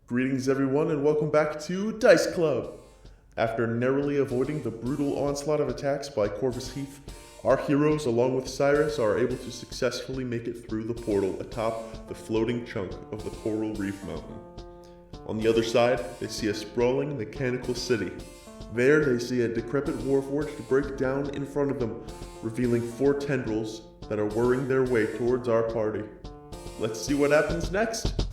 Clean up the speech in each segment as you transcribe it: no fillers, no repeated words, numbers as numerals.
Greetings everyone and welcome back to Dice Club! After narrowly avoiding the brutal onslaught of attacks by Corvus Heath, our heroes along with Cyrus are able to successfully make it through the portal atop the floating chunk of the Coral Reef Mountain. On the other side, they see a sprawling mechanical city. There they see a decrepit warforged break down in front of them, revealing 4 tendrils that are whirring their way towards our party. Let's see what happens next!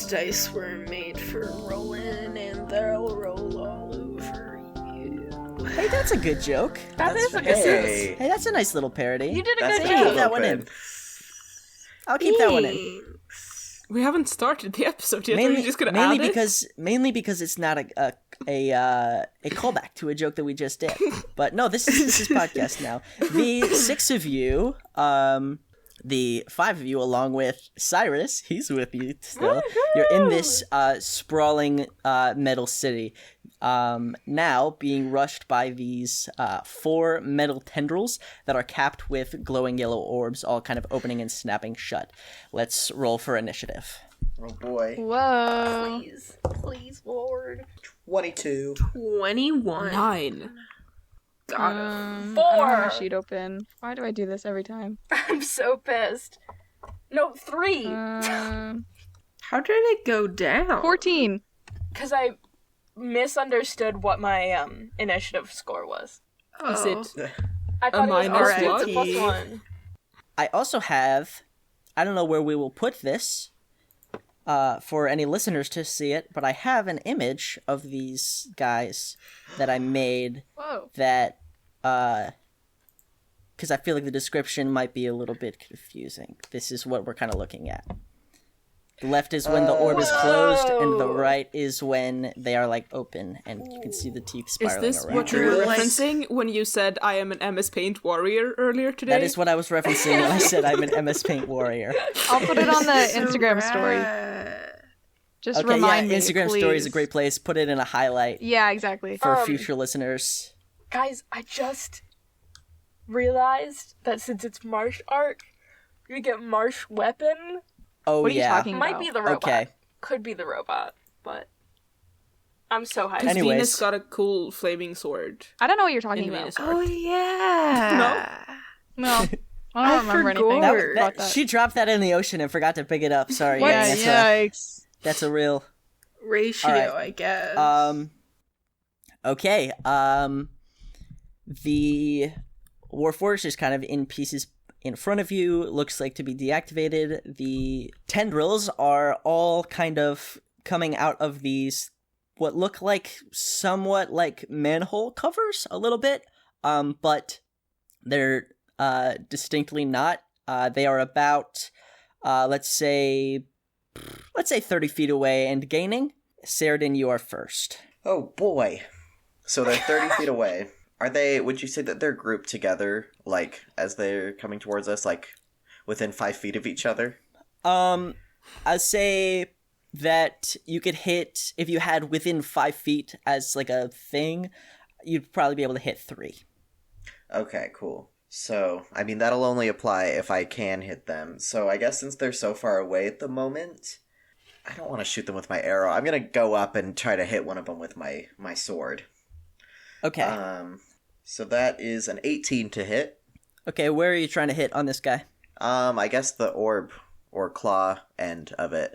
Dice were made for rolling, and they'll roll all over you. Hey, that's a good joke. That's a good joke. Hey, that's a nice little parody. You did a good I'll job. keep that one in. I'll keep that one in. We haven't started the episode yet. Are you just gonna add it? Mainly because it's not a callback to a joke that we just did. But no, this is podcast now. The 6 of you, the 5 of you, along with Cyrus, he's with you still. Woo-hoo! You're in this sprawling metal city, now being rushed by these 4 metal tendrils that are capped with glowing yellow orbs, all kind of opening and snapping shut. Let's roll for initiative. Oh boy. Whoa. Please, Lord. 22. 21. 9. Got it. 4. I don't have a sheet open. Why do I do this every time? I'm so pissed. No, 3. How did it go down? 14. Because I misunderstood what my initiative score was. Is it I thought it was minus already one? a +1. I also have, I don't know where we will put this for any listeners to see it, but I have an image of these guys that I made. Whoa. That, because I feel like the description might be a little bit confusing. This is what we're kind of looking at. The left is when the orb is closed, and the right is when they are, like, open, and you can see the teeth Is spiraling this around. what you were referencing when you said I am an MS Paint warrior earlier today? That is what I was referencing when I said I'm an MS Paint warrior. I'll put it on the Instagram story. Just Okay, remind me, Instagram please. story is a great place. Put it in a highlight Yeah, exactly. for future listeners. Guys, I just realized that since it's Marsh art, you get Marsh weapon. Oh, What are you yeah. talking Might about? be the robot. Okay. Could be the robot, but I'm so hyped. Because Anyways. Venus got a cool flaming sword. I don't know what you're talking In about. Venus Oh art. yeah. No. I don't remember anything forgot. about that. She dropped that in the ocean and forgot to pick it up. Sorry. What? Yeah, Yikes. that's a real... Ratio, All right. I guess. Okay. The Warforged is kind of in pieces in front of you. Looks like to be deactivated. The tendrils are all kind of coming out of these what look like somewhat like manhole covers a little bit, but they're distinctly not. They are about let's say 30 feet away and gaining. Seredin, you are first. Oh boy. So they're 30 feet away. Are they, would you say that they're grouped together, like, as they're coming towards us, like, within 5 feet of each other? I'd say that you could hit, if you had within 5 feet as, like, a thing, you'd probably be able to hit 3. Okay, cool. So, I mean, that'll only apply if I can hit them. So I guess since they're so far away at the moment, I don't want to shoot them with my arrow. I'm gonna go up and try to hit one of them with my sword. Okay. So that is an 18 to hit. Okay, where are you trying to hit on this guy? I guess the orb or claw end of it.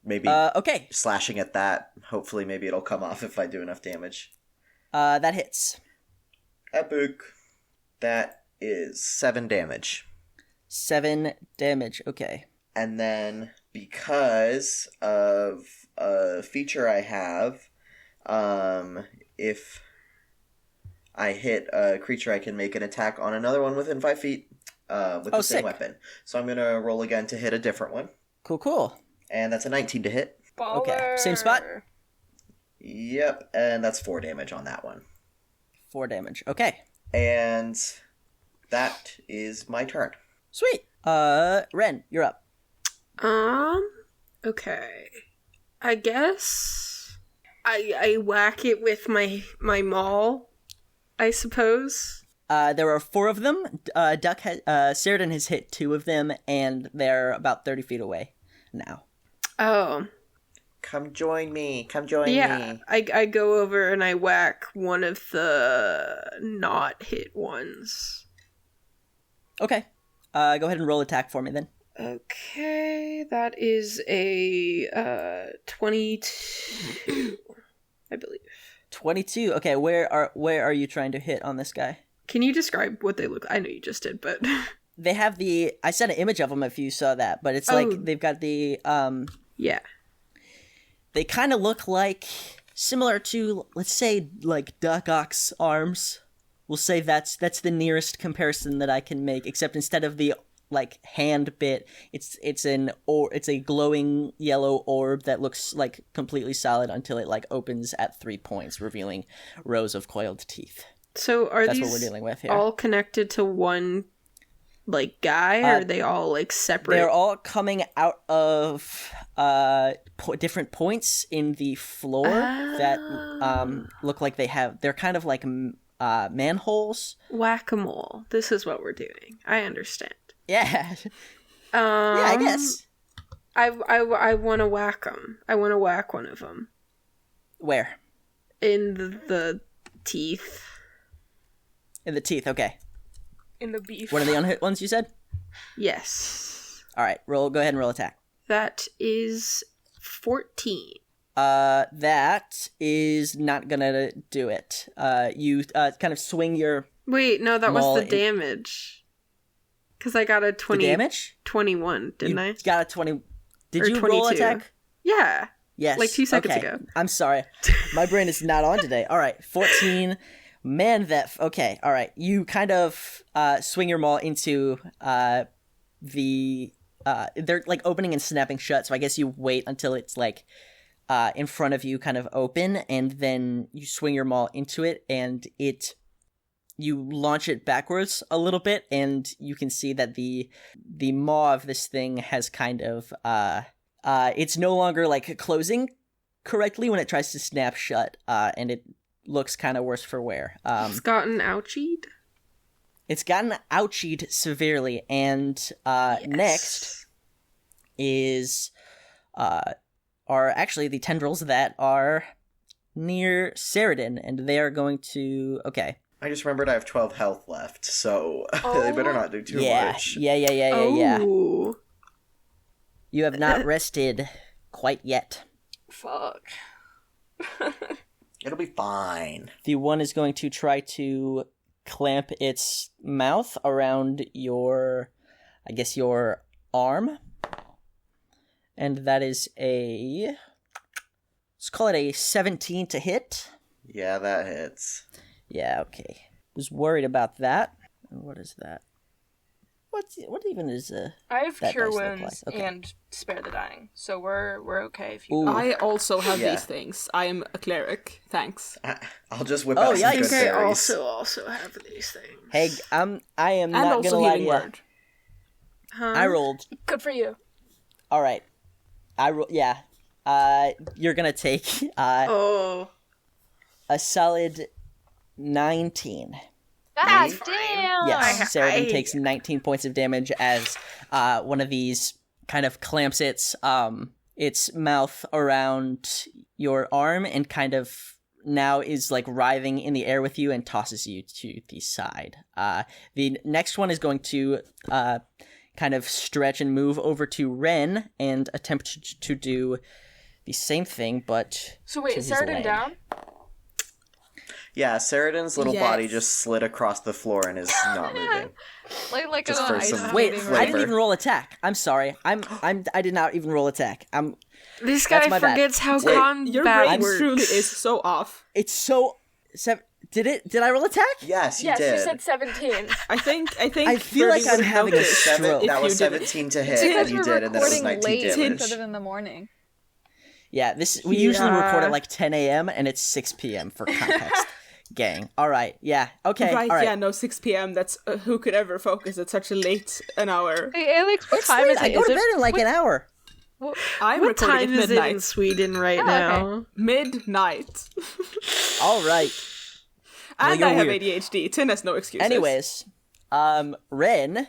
Maybe Okay. slashing at that. Hopefully maybe it'll come off if I do enough damage. That hits. Epic. That is 7 damage. 7 damage, okay. And then, because of a feature I have, if I hit a creature, I can make an attack on another one within 5 feet with the same sick. weapon. So I'm going to roll again to hit a different one. Cool. And that's a 19 to hit. Okay, same spot? Yep, and that's 4 damage on that one. 4 damage. Okay. And that is my turn. Sweet. Wren, you're up. Okay. I guess I whack it with my maul, I suppose. There are 4 of them. Seredin has hit 2 of them, and they're about 30 feet away now. Oh. Come join me. Come join me. Yeah, I go over and I whack one of the not hit ones. Okay. Go ahead and roll attack for me then. Okay, that is a 22, I believe. 22. Okay, where are you trying to hit on this guy? Can you describe what they look like? I know you just did, but... They have I sent an image of them if you saw that, but it's like they've got the... Yeah. They kind of look like, similar to, let's say, like Duck Ox arms. We'll say that's the nearest comparison that I can make, except instead of the like hand bit, it's a glowing yellow orb that looks like completely solid until it like opens at 3 points, revealing rows of coiled teeth. So that's these what we're dealing with here. All connected to one like guy, or are they all like separate? They're all coming out of different points in the floor that look like they're kind of like manholes. Whack-a-mole. This is what we're doing. I understand. Yeah. Yeah, I guess. I want to whack them. I want to whack one of them. Where? In the teeth. In the teeth, okay. In the beef. One of the unhit ones you said? Yes. Alright, go ahead and roll attack. That is 14. That is not gonna do it. You kind of swing your... Wait, no, that was the damage. Because I got a 20... The damage? 21, didn't I? You got a 20... Did or you 22. roll attack? Yeah. Yes. Like 2 seconds okay. ago. I'm sorry. My brain is not on today. All right, 14. Man, okay, all right. You kind of swing your maul into the... they're like opening and snapping shut, so I guess you wait until it's like in front of you kind of open, and then you swing your maul into it, and you launch it backwards a little bit, and you can see that the maw of this thing has kind of it's no longer like closing correctly when it tries to snap shut, and it looks kind of worse for wear. It's gotten ouchied? It's gotten ouchied severely, and Yes. next is are actually the tendrils that are near Seredin, and they are going to... Okay. I just remembered I have 12 health left, so they better not do too much. Yeah. Oh. You have not rested quite yet. Fuck. It'll be fine. The one is going to try to clamp its mouth around your arm. And that is let's call it a 17 to hit. Yeah, that hits. Yeah, okay. Was worried about that. What is that? What even is I have that cure dice look wounds like? Okay. and spare the dying, so we're okay if you. Ooh. I also have Yeah. these things. I am a cleric. Thanks. I'll just whip Oh, out yeah, some you good can I berries. also have these things. Hey, I am And not also gonna lie to healing you. word. Huh? I rolled. Good for you. All right. Yeah. You're gonna take Oh. a solid 19. God Me? damn. Yes, Seredin I- takes 19 points of damage as one of these kind of clamps its mouth around your arm and kind of now is like writhing in the air with you and tosses you to the side. The next one is going to kind of stretch and move over to Wren and attempt to do the same thing, but So wait, to is his Seredin leg. down? Yeah, Seredin's little Yes. body just slid across the floor and is not moving. Like Just a for ice some Wait, skating I flavor. didn't even roll attack. I'm sorry. I did not even roll attack. This guy That's my bad. forgets how Wait, combat Your brain works. truly is so off. It's so Did I roll attack? Yes, you Yes, did. you said 17. I think I feel like 30 I'm would having a notice. stroke. That If was you did it. 17 to hit, It's and because you we're did, and then it was recording 19 late damage. instead of in the morning. Yeah, we usually record Yeah. at like 10 a.m. and it's 6 p.m. for context. Gang. All right. Yeah. Okay. Right, All right. yeah, no, 6 p.m. That's who could ever focus at such a late an hour? Hey, Alex, what It's time late. is it? I go Is to it- bed in like an hour. I'm What recording time at is it midnight. in Sweden right Oh, now? Midnight. All right. And you're I have weird. ADHD. Tin has no excuses. Anyways, Wren,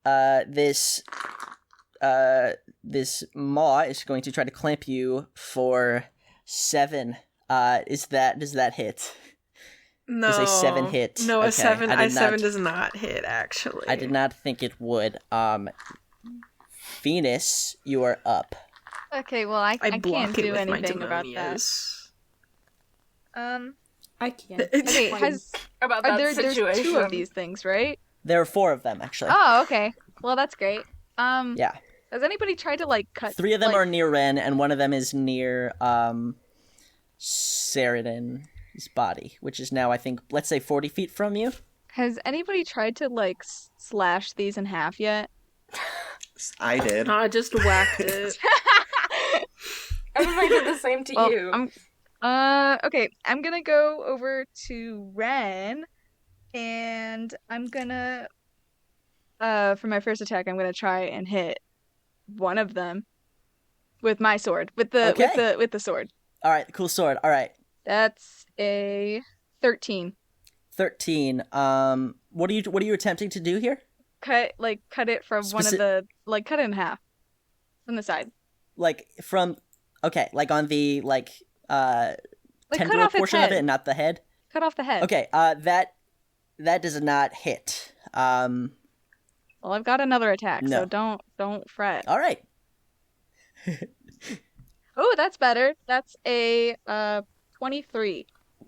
this maw is going to try to clamp you for 7. Does that hit? No. Does a 7 hit? No, Okay, a 7. I A did 7 not- does not hit, actually. I did not think it would. Venus, you are up. Okay, well, I I block can't it do with my anything about that. demonias. I can't. Okay, About that there's situation. 2 of these things, right? There are 4 of them, actually. Oh, okay. Well, that's great. Yeah. Has anybody tried to, like, cut... 3 of them like- are near Wren, and 1 of them is near, Seredin's body, which is now, I think, let's say 40 feet from you. Has anybody tried to, like, slash these in half yet? I did. I just whacked it. Everybody did the same to Well, you. okay, I'm gonna go over to Wren, and I'm gonna, for my first attack, I'm gonna try and hit one of them with my sword, with the sword. All right, cool sword. All right. That's a 13. 13. What are you attempting to do here? Cut it from one of the, cut it in half from the side. Like from, okay, like on the cut tendril off its portion of head. it and not the head. Cut off the head. Okay, that does not hit. Well, I've got another attack, No. so don't fret. All right. Oh, that's better. That's a 23.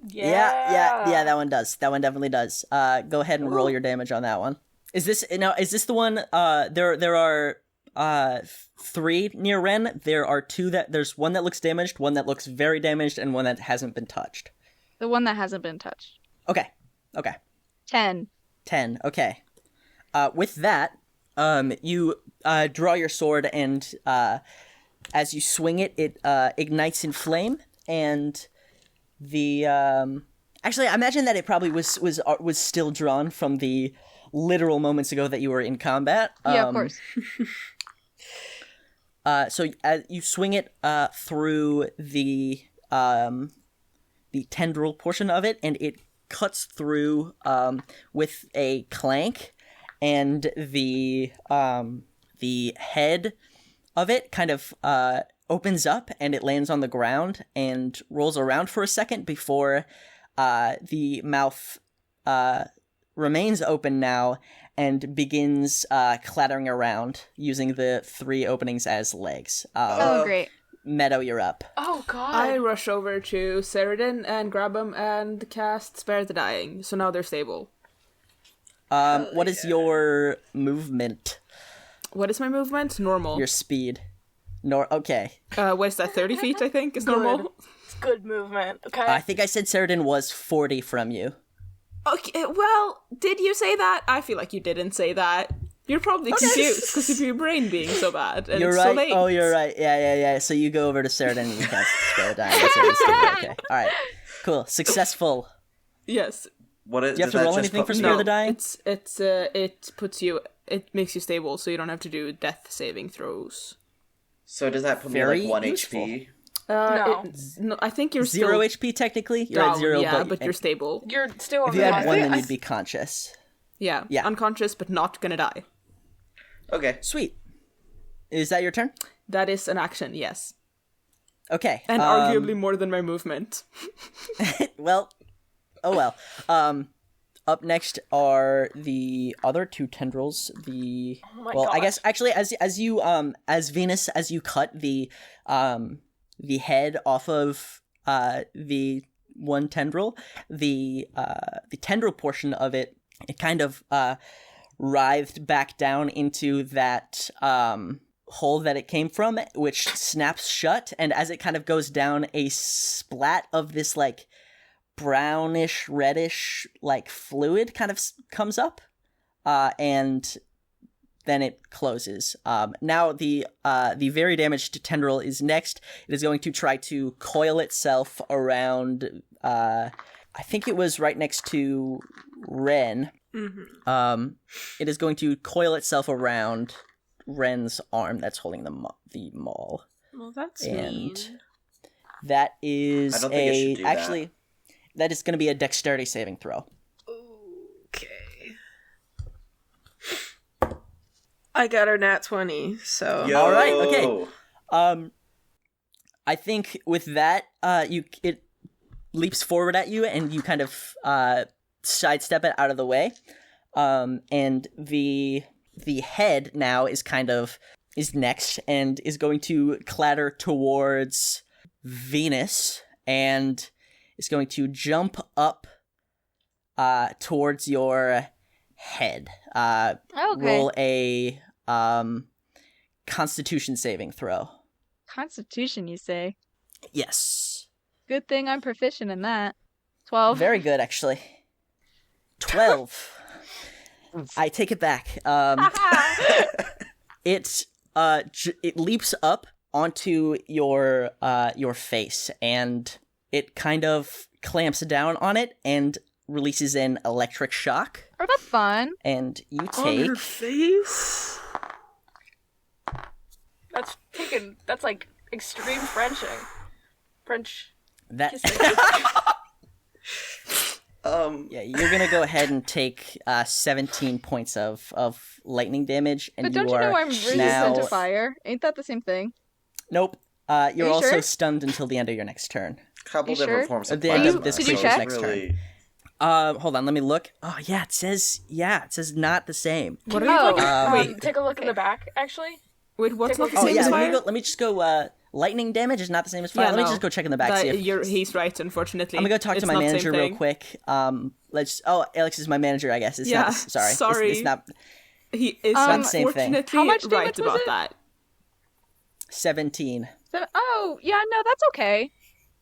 Yeah. That one does. That one definitely does. Go ahead and roll your damage on that one. Is this the one? There are 3 near Wren. There are 2 there's one that looks damaged, one that looks very damaged, and one that hasn't been touched. The one that hasn't been touched. Okay. 10. 10. Okay. With that, you draw your sword, and as you swing it, it ignites in flame, and the actually, I imagine that it probably was still drawn from the literal moments ago that you were in combat. Yeah, of course. So you swing it through the tendril portion of it, and it cuts through with a clank, and the head of it kind of opens up, and it lands on the ground and rolls around for a second before the mouth remains open now and begins clattering around using the 3 openings as legs. Oh, great. Meadow, you're up. Oh, God. I rush over to Seredin and grab him and cast Spare the Dying, so now they're stable. What is your movement? What is my movement? Normal. Your speed? Okay. What is that, 30 feet, I think, is normal? It's good movement, okay? I think I said Seredin was 40 from you. Okay, well, did you say that? I feel like you didn't say that. You're probably confused because of your brain being so bad. And You're it's right. So late. Oh, you're right. Yeah. So you go over to Seredin and you cast Spare the Dying. That's what it's doing. Okay. All right. Cool. Successful. Yes. What is? Do you have does to that roll just anything put for me- Spare the Dying? It makes you stable, so you don't have to do death saving throws. So does that put Very me like 1 useful. HP? No. I think you're 0 still HP technically. You're down, at 0, yeah, but, you're stable. You're still if you had alive. 1, then you'd be conscious. Yeah, Yeah. unconscious, but not gonna die. Okay. Sweet. Is that your turn? That is an action, yes, Okay. and arguably more than my movement. Well. Oh well. Up next are the other 2 tendrils. I gosh. guess actually, as you as Venus, as you cut the head off of the one tendril, the tendril portion of it kind of writhed back down into that hole that it came from, which snaps shut, and as it kind of goes down, a splat of this like brownish, reddish, like fluid kind of comes up, and then it closes. Now the very damaged tendril is next. It is going to try to coil itself around. I think it was right next to Wren. Mm-hmm. It is going to coil itself around Wren's arm that's holding the maul. Well, that's And mean. that is I don't think it should do that. actually that is going to be a dexterity saving throw. Okay. I got a nat 20, so... Yo! All right, okay. I think with that, it leaps forward at you, and you kind of sidestep it out of the way. And the head now is next, and is going to clatter towards Venus, and is going to jump up towards your head. Okay. Roll a Constitution saving throw. Constitution, you say? Yes. Good thing I'm proficient in that. 12. Very good, actually. 12. I take it back. It leaps up onto your face, and it kind of clamps down on it and releases an electric shock. Oh, that's fun. And you On take her face? That's like extreme French that. kissing. Yeah, you're gonna go ahead and take 17 points of lightning damage, and But don't you you are know I'm resistant now. to fire? Ain't that the same thing? Nope. You're you also sure? stunned until the end of your next turn. Couple You different sure? forms At of the end plasma. of this Did you so check? it's really... Hold on, let me look. Oh yeah, it says not the same. What are Oh, you talking wait, take a look in the back, actually. Wait, what's not the Oh, Oh same yeah, as let fire? me just go. Lightning damage is not the same as fire. Yeah, Let me no. just go check in the back. See if... He's right, unfortunately. I'm gonna go talk It's to my not the same manager real thing. quick. Alex is my manager, I guess. It's Yeah, not. Sorry. sorry. It's not He is not the same thing. unfortunately How much right damage was about it? that. 17. Oh, yeah, no, that's okay.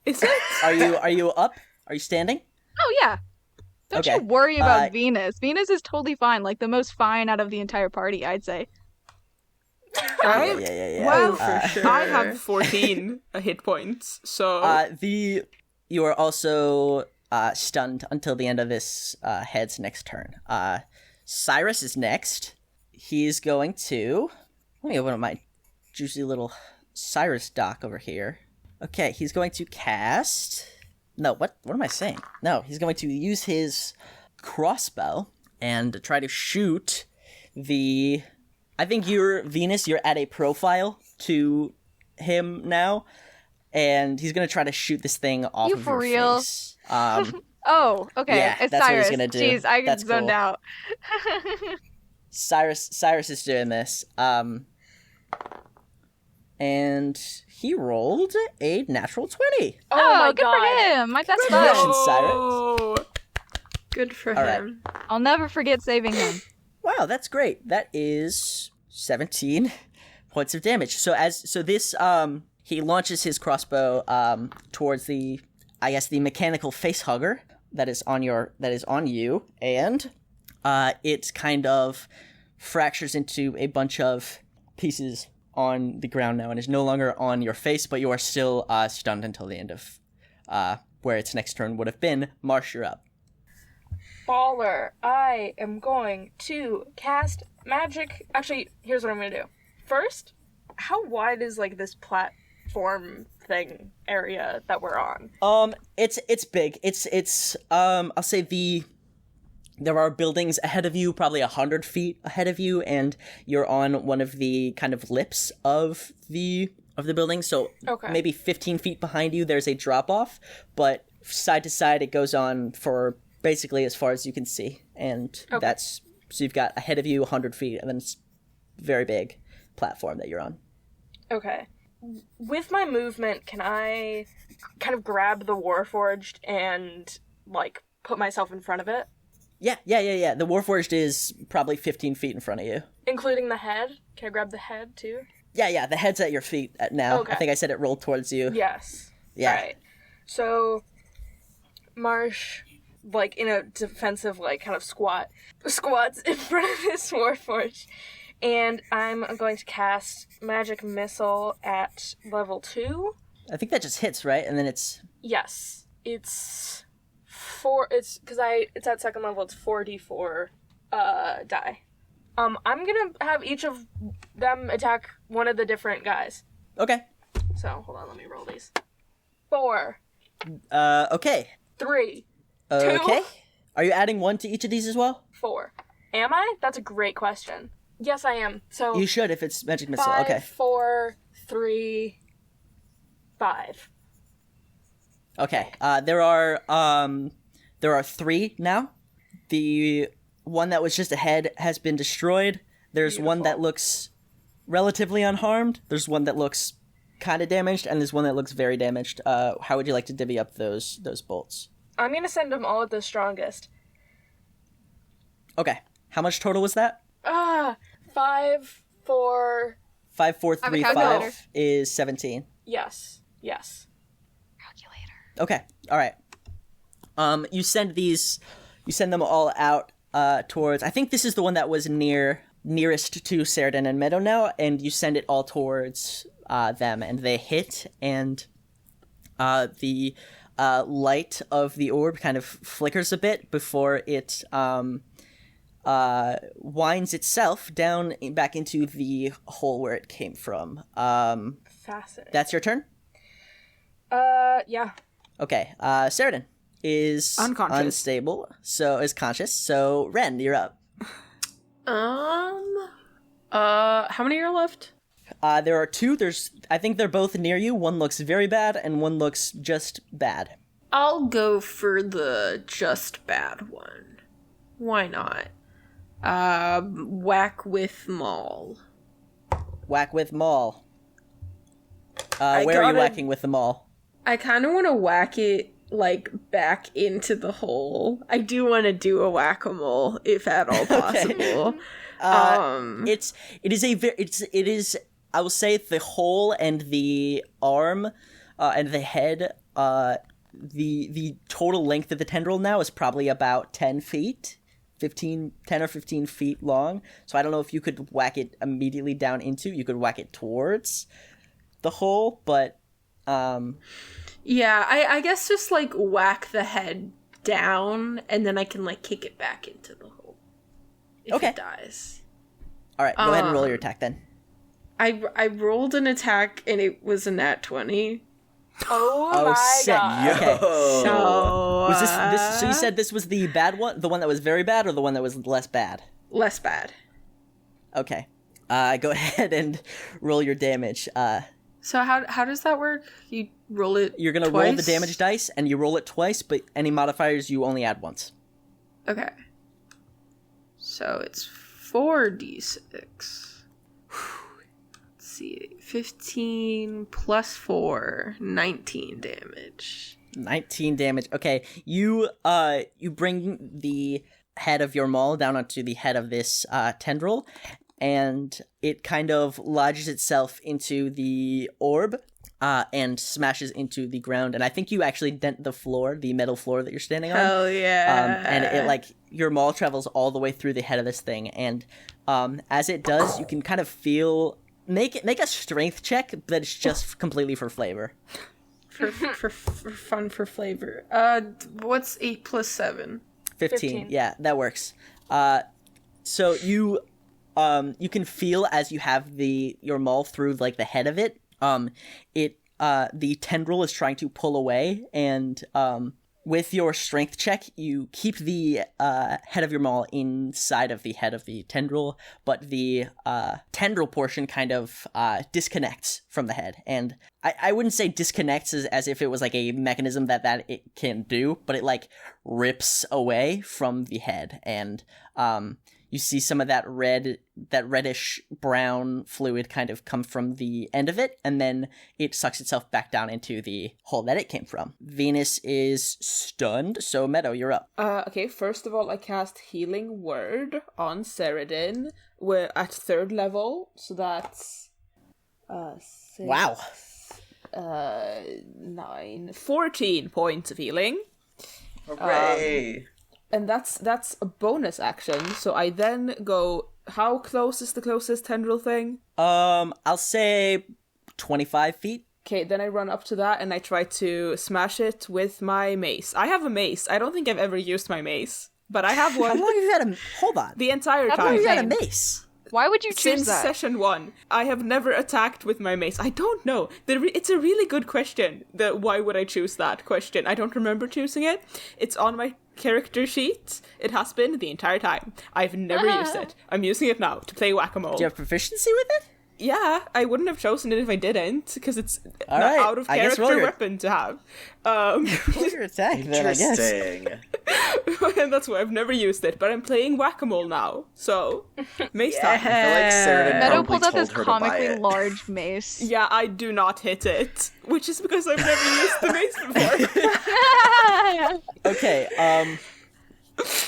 Is it? Are you up? Are you standing? Oh, yeah. Don't Okay. you worry about Uh, Venus. Venus is totally fine, like the most fine out of the entire party, I'd say. Yeah. Well, for sure. I have 14 hit points, so You are also stunned until the end of this head's next turn. Cyrus is next. He's going to... Let me open up my juicy little Cyrus doc over here. Okay, he's going to cast... No, what am I saying? No, he's going to use his crossbow and try to shoot the... I think Venus, you're at a profile to him now, and he's going to try to shoot this thing off You of for your real? face. Oh, okay. Yeah, it's that's what he's Cyrus. gonna do. Jeez, I That's zoned cool. out. Cyrus is doing this. And he rolled a natural 20. Oh, my good god. for him. My best Congratulations. friend. Oh, Good for All right. him. I'll never forget saving him. Wow, that's great. That is 17 points of damage. So this he launches his crossbow towards the mechanical face hugger that is on you, and it kind of fractures into a bunch of pieces on the ground now and is no longer on your face, but you are still stunned until the end of where its next turn would have been. Marsh, you're up. Baller. I am going to cast magic. Actually, here's what I'm going to do. First, how wide is like this platform thing area that we're on? It's big. It's I'll say there are buildings ahead of you, probably 100 feet ahead of you, and you're on one of the kind of lips of the building. So Okay. maybe 15 feet behind you, there's a drop off, but side to side, it goes on for basically as far as you can see, and Okay. so you've got ahead of you 100 feet, and then it's very big platform that you're on. Okay. With my movement, can I kind of grab the Warforged and like put myself in front of it? Yeah. The Warforged is probably 15 feet in front of you. Including the head? Can I grab the head too? Yeah, the head's at your feet now. Okay. I think I said it rolled towards you. Yes. Yeah. Alright. So Marsh, like, in a defensive, like, kind of squats in front of this Warforged. And I'm going to cast Magic Missile at level 2. I think that just hits, right? And then it's... Yes. It's because it's at second level, it's 4d4 die. I'm gonna have each of them attack one of the different guys. Okay. So, hold on, let me roll these. 4. Okay. 3. Okay. 2. Are you adding 1 to each of these as well? 4. Am I? That's a great question. Yes, I am. So You should if it's Magic Missile. 5, Okay. 4, 3, 5. Okay. There are 3 now. The one that was just ahead has been destroyed. There's one that looks relatively unharmed. There's one that looks kind of damaged, and there's one that looks very damaged. How would you like to divvy up those bolts? I'm gonna send them all at the strongest. Okay. How much total was that? 5, 4. 5, 4, I have a 3, calculator. 5 is 17. Yes. Calculator. Okay. All right. You send them all out towards. I think this is the one that was nearest to Seredin and Meadow now, and you send it all towards them, and they hit, and the light of the orb kind of flickers a bit before it winds itself down back into the hole where it came from. Fascinating. That's your turn? Yeah. Okay. Seredin is Unconscious. unstable, so is conscious. So Wren, you're up. How many are left? There are 2. I think they're both near you. One looks very bad, and one looks just bad. I'll go for the just bad one. Why not? Whack with Maul. Whack with Maul. Where are you gotta- whacking with the Maul? I kind of want to whack it, like, back into the hole. I do want to do a whack-a-mole, if at all possible. It is. I will say the hole and the arm, and the head. The total length of the tendril now is probably about 10 feet. 10 or 15 feet long. So I don't know if you could whack it immediately down into. You could whack it towards the hole, but Yeah, I guess just, like, whack the head down, and then I can, like, kick it back into the hole. If Okay. it dies. all right. Go ahead and roll your attack then. I rolled an attack, and it was a nat 20. Oh my sick. god. Okay. So... Was this? So you said this was the bad one, the one that was very bad, or the one that was less bad? less bad. Okay. Go ahead and roll your damage. So how does that work? You roll it You're gonna roll the damage dice, and you roll it twice, but any modifiers you only add once. Okay. So it's 4d6. Let's see. 15 plus 4, 19 damage. 19 damage. Okay, you bring the head of your maul down onto the head of this tendril, and it kind of lodges itself into the orb and smashes into the ground. And I think you actually dent the floor, the metal floor that you're standing on. Hell yeah. And it, like, your maul travels all the way through the head of this thing, and as it does, you can kind of feel. Make a strength check, but it's just completely for flavor. For fun, for flavor. What's 8 plus 7? 15. Yeah, that works. So you can feel as you have your maul through, like, the head of it. The tendril is trying to pull away, and with your strength check, you keep the head of your maul inside of the head of the tendril, but the tendril portion kind of disconnects from the head. And I wouldn't say disconnects as if it was like a mechanism that it can do, but it, like, rips away from the head. And you see some of that reddish brown fluid kind of come from the end of it, and then it sucks itself back down into the hole that it came from. Venus is stunned, so Meadow, you're up. Okay, first of all, I cast Healing Word on Seredin. We're at 3rd level, so that's 6, Wow. 9, 14 points of healing. Hooray! And that's a bonus action. So I then go. How close is the closest tendril thing? I'll say 25 feet. Okay, then I run up to that and I try to smash it with my mace. I have a mace. I don't think I've ever used my mace, but I have How one long have you had a... Hold on. the entire How How long time. have you had a Same. mace? Why would you choose Since that? session 1, I have never attacked with my mace. I don't know. It's a really good question. The why would I choose that question? I don't remember choosing it. It's on my character sheet. It has been the entire time. I've never used it. I'm using it now to play whack-a-mole. Do you have proficiency with it? Yeah, I wouldn't have chosen it if I didn't, because it's All an right, out of I guess character roll your- weapon to have. Roll your attack, then, I guess. Interesting. And that's why I've never used it, but I'm playing whack-a-mole now, so mace time. I feel like Seredin Meadow probably pulled out told this her to buy comically it. large mace. Yeah, I do not hit it, which is because I've never used the mace before. Okay,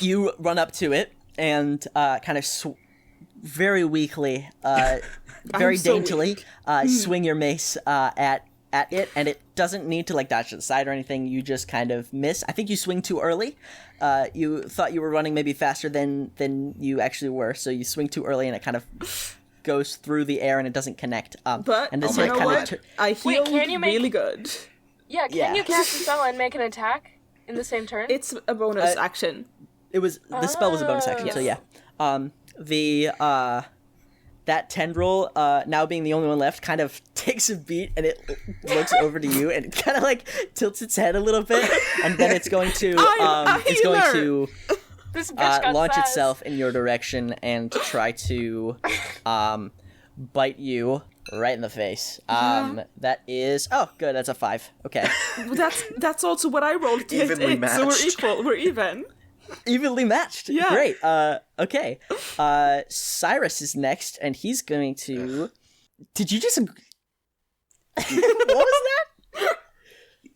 you run up to it and kind of very weakly, very so daintily, swing your mace at it, and it doesn't need to like dodge to the side or anything. You just kind of miss. I think you swing too early. You thought you were running maybe faster than you actually were, so you swing too early, and it kind of goes through the air and it doesn't connect. But and this Oh you my know kind God. what? I healed can you make- really good. Yeah, can Yeah. you cast a spell and make an attack in the same turn? It's a bonus action. It was the spell was a bonus action, so yeah. That tendril, now being the only one left, kind of takes a beat and it looks over to you and it kind of like tilts its head a little bit, and then it's going to I'm a it's going healer! to This bitch got launch sass. itself in your direction and try to bite you right in the face. That is good. That's a 5. Okay, That's also what I rolled to hit Evenly it, so we're matched. equal. We're even. evenly matched. Yeah. Great. Okay. Cyrus is next, and he's going to. Did you just? What was that?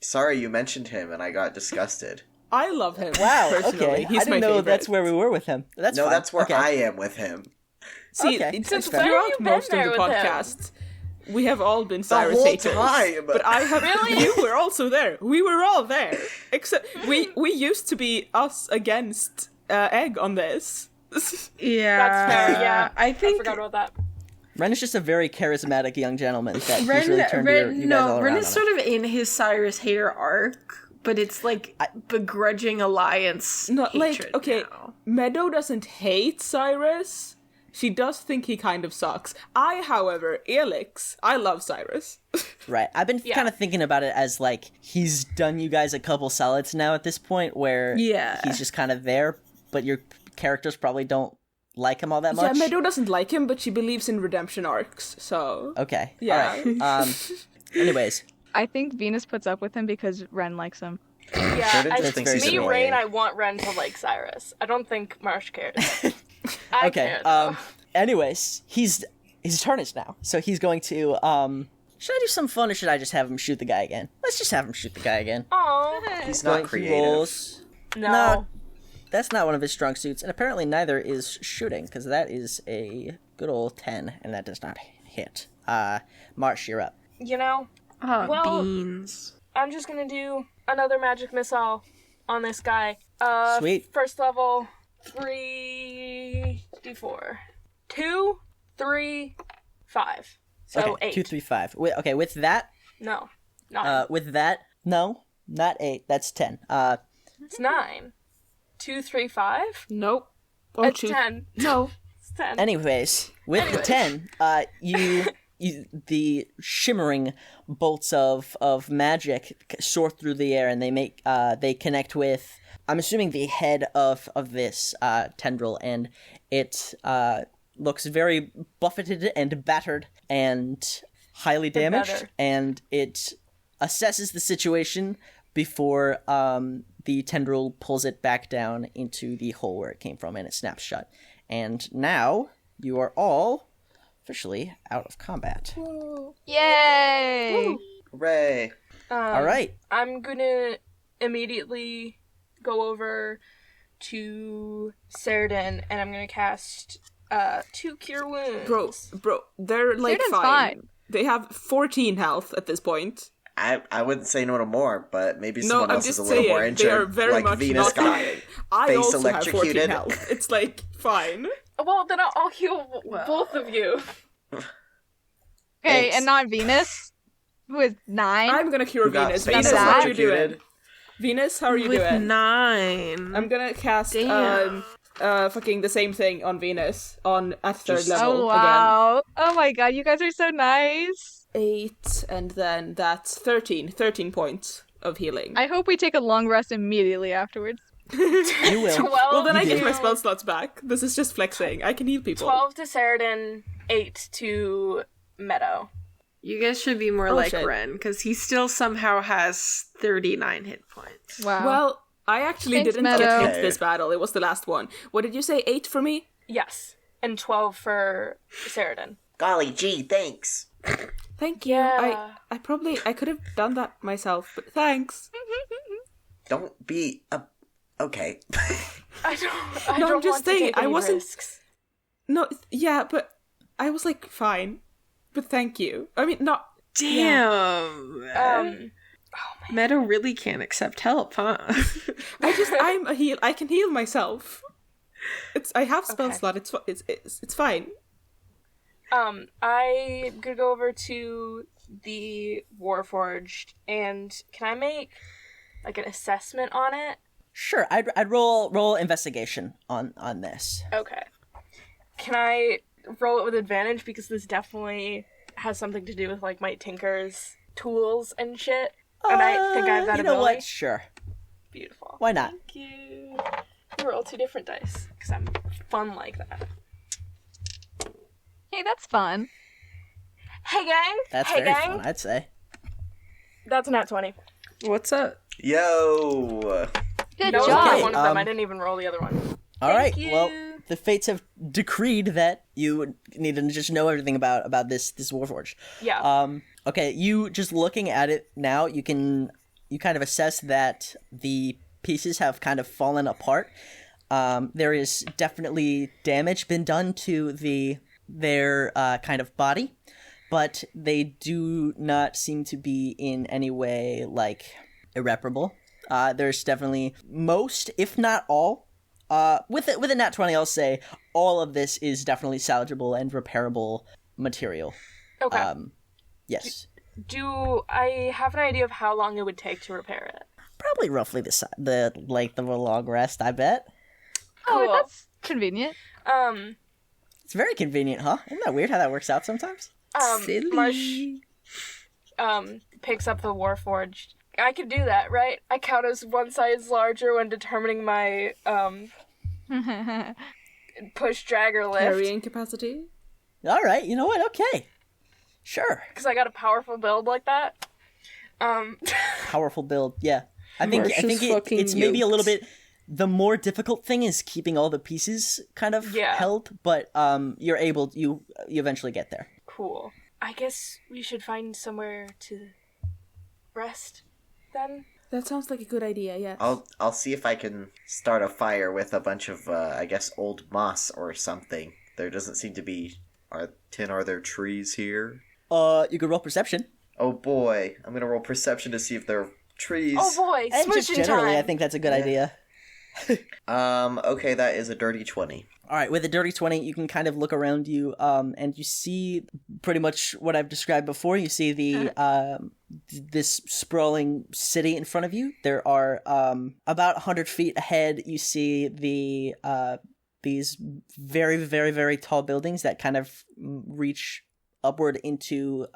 Sorry, you mentioned him and I got disgusted. I love him. Wow. Personally. Okay. He's I didn't my know favorite. that's where we were with him. That's No, fine. that's where Okay. I am with him. See, Okay, it's that's throughout fair. Where have you been most of there the with him? podcast, we have all been Cyrus whole haters. time. But I have. Really? You were also there. We were all there. Except we used to be us against Egg on this. Yeah. That's fair, yeah. I think forgot about that. Ren is just a very charismatic young gentleman that Ren, he's really turned you guys all Ren around is on sort of in his Cyrus hater arc, but it's like begrudging alliance Not hatred like okay. now. Meadow doesn't hate Cyrus. She does think he kind of sucks. I, however, Elix, I love Cyrus. Right. I've been Yeah. kind of thinking about it as like he's done you guys a couple solids now at this point where Yeah. he's just kind of there, but your characters probably don't like him all that much. Yeah, Meadow doesn't like him, but she believes in redemption arcs, so... Okay. Yeah. All right. Anyways, I think Venus puts up with him because Wren likes him. Yeah, Seredin I, just thinks he's me, annoying. Rain, I want Wren to like Cyrus. I don't think Marsh cares. I okay. care, though. Anyways, his turn is now, so he's going to. Should I do some fun or should I just have him shoot the guy again? Let's just have him shoot the guy again. Aw. He's not He creative. rolls. No. That's not one of his strong suits, and apparently neither is shooting, because that is a good old 10, and that does not hit. Marsh, you're up. You know, Oh, Well- beans. I'm just gonna do another magic missile on this guy. Sweet. First level, 3d4. 2, 3, 5. So Okay, 8. 2, 3, 5. Okay, with that, No. 9. no, not 8, that's 10. It's 9. 2, 3, 5? Nope. Oh, It's shoot. 10. No. It's 10. Anyways, with the 10, you the shimmering bolts of magic soar through the air, and they connect with, I'm assuming, the head of this tendril, and it looks very buffeted and battered and highly damaged, better. and it assesses the situation before the tendril pulls it back down into the hole where it came from, and it snaps shut. And now you are all officially out of combat. Yay! Hooray. All right. I'm gonna immediately go over to Seredin, and I'm gonna cast 2 Cure Wounds. Bro, they're like Seredin's fine. fine. They have 14 health at this point. I wouldn't say no to more, but maybe No, someone I'm else is just a little more saying, injured. they are very like much Venus not got dying. I face also have 14 electrocuted. health. It's like, fine. Well, then I'll heal both of you. Okay, Thanks. and not Venus, who is 9. I'm gonna cure Who got Venus. face Venus, how are you doing? electrocuted. Venus, how are you With doing? 9. I'm gonna cast Damn. fucking the same thing on Venus at third Just- level Oh wow! Oh my god, you guys are so nice. again. 8 and then that's 13 points of healing. I hope we take a long rest immediately afterwards. You will. 12 well, then I You get do. my spell slots back. This is just flexing. I can heal people. 12 to Seredin, 8 to Meadow. You guys should be more Oh, like shit. Wren, because he still somehow has 39 hit points. Wow. Well, I actually Thanks, didn't Meadow. get hit Okay. this battle. It was the last one. What did you say? 8 for me? Yes. And 12 for Seredin. Golly gee, thanks. Thank you. Yeah. I could have done that myself, but thanks. Don't be a... Okay. I don't No, I'm want just to saying, take I any wasn't- risks. No, yeah, but I was like, fine. But thank you. I mean, not... Damn. Meadow really can't accept help, huh? I'm a heal. I can heal myself. I have spell Okay. slot. It's fine. I could go over to the Warforged, and can I make like an assessment on it? Sure, I'd roll investigation on this. Okay. Can I roll it with advantage because this definitely has something to do with like my tinker's tools and shit, and I think I have that You know ability. what? Sure. Beautiful. Why not? Thank you. Roll 2 different dice because I'm fun like that. Hey, that's fun. Hey gang. That's hey very gang. fun, I'd say. That's a nat 20. What's up? Yo! Good No, job. not one of them. I um, didn't even roll the other one. All right. you. Well, the fates have decreed that you need to just know everything about this Warforged. Yeah. Okay, you just looking at it now, you kind of assess that the pieces have kind of fallen apart. There is definitely damage been done to their kind of body, but they do not seem to be in any way like irreparable. There's definitely most, if not all, with a nat 20, I'll say all of this is definitely salvageable and repairable material. Okay. Yes. Do I have an idea of how long it would take to repair it? Probably roughly the length of a long rest, I bet. Oh, Cool. that's convenient. It's very convenient, huh? Isn't that weird how that works out sometimes? Silly. Marsh picks up the Warforged. I could do that, right? I count as one size larger when determining my push, drag, or lift. Carrying capacity. All right, you know what? Okay. Sure. Because I got a powerful build like that. Powerful build, yeah. I think Marsh is fucking it's maybe a little yoked. bit. The more difficult thing is keeping all the pieces kind of Yeah. held, but you're able. You eventually get there. Cool. I guess we should find somewhere to rest then. That sounds like a good idea. Yes. I'll see if I can start a fire with a bunch of, I guess, old moss or something. There doesn't seem to be... Are there trees here? You could roll perception. Oh boy, I'm gonna roll perception to see if there are trees. Oh boy, And just switching generally, time. I think that's a good idea. Okay, that is a dirty 20. All right, with a dirty 20, you can kind of look around you, and you see pretty much what I've described before. You see this sprawling city in front of you. There are about 100 feet ahead. You see these very, very, very tall buildings that kind of reach upward into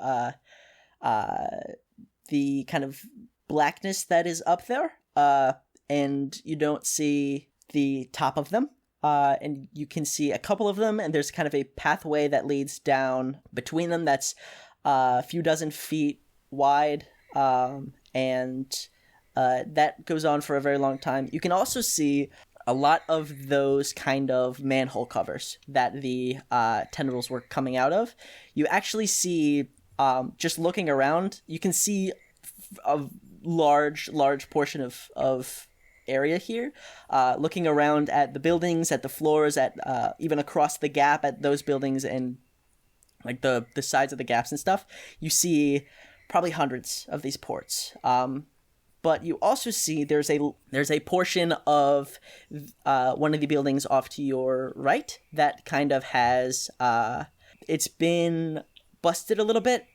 the kind of blackness that is up there. And you don't see the top of them. And you can see a couple of them, and there's kind of a pathway that leads down between them that's a few dozen feet wide, and that goes on for a very long time. You can also see a lot of those kind of manhole covers that the tendrils were coming out of. You actually see, just looking around, you can see a large portion of area here, looking around at the buildings, at the floors, at even across the gap at those buildings and like the sides of the gaps and stuff. You see probably hundreds of these ports. But you also see there's a portion of one of the buildings off to your right that kind of has it's been busted a little bit.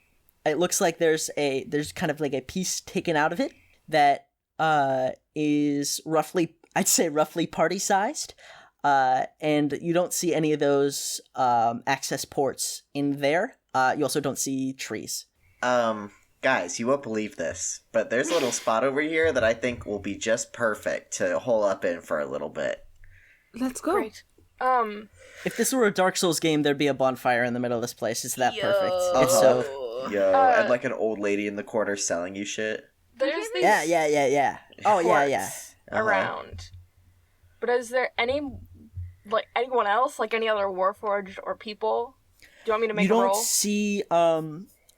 It looks like there's kind of like a piece taken out of it that is roughly party sized. And you don't see any of those access ports in there. You also don't see trees. Guys, you won't believe this, but there's a little spot over here that I think will be just perfect to hole up in for a little bit. Let's go. Great. If this were a Dark Souls game, there'd be a bonfire in the middle of this place. It's that perfect. It's so... and like an old lady in the corner selling you shit. There's these Yeah. Oh, yeah. around. But is there anyone else, like any other Warforged or people? Do you want me to make a roll? You don't see,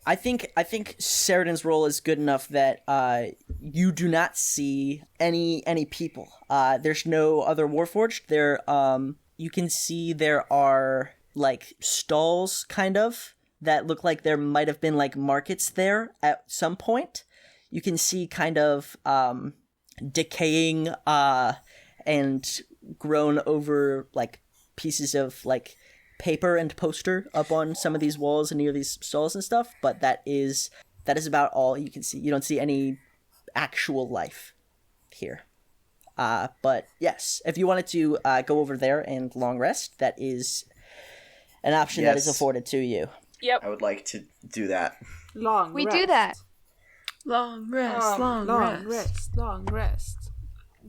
I think Seredin's role is good enough that you do not see any people. There's no other Warforged. There, you can see there are like stalls, kind of, that look like there might have been like markets there at some point. You can see kind of decaying and grown over like pieces of like paper and poster up on some of these walls and near these stalls and stuff, but that is about all you can see. You don't see any actual life here. But yes, if you wanted to go over there and long rest, that is an option that is afforded to you. Yep. I would like to do that. We do that. Long rest, long rest. Long rest.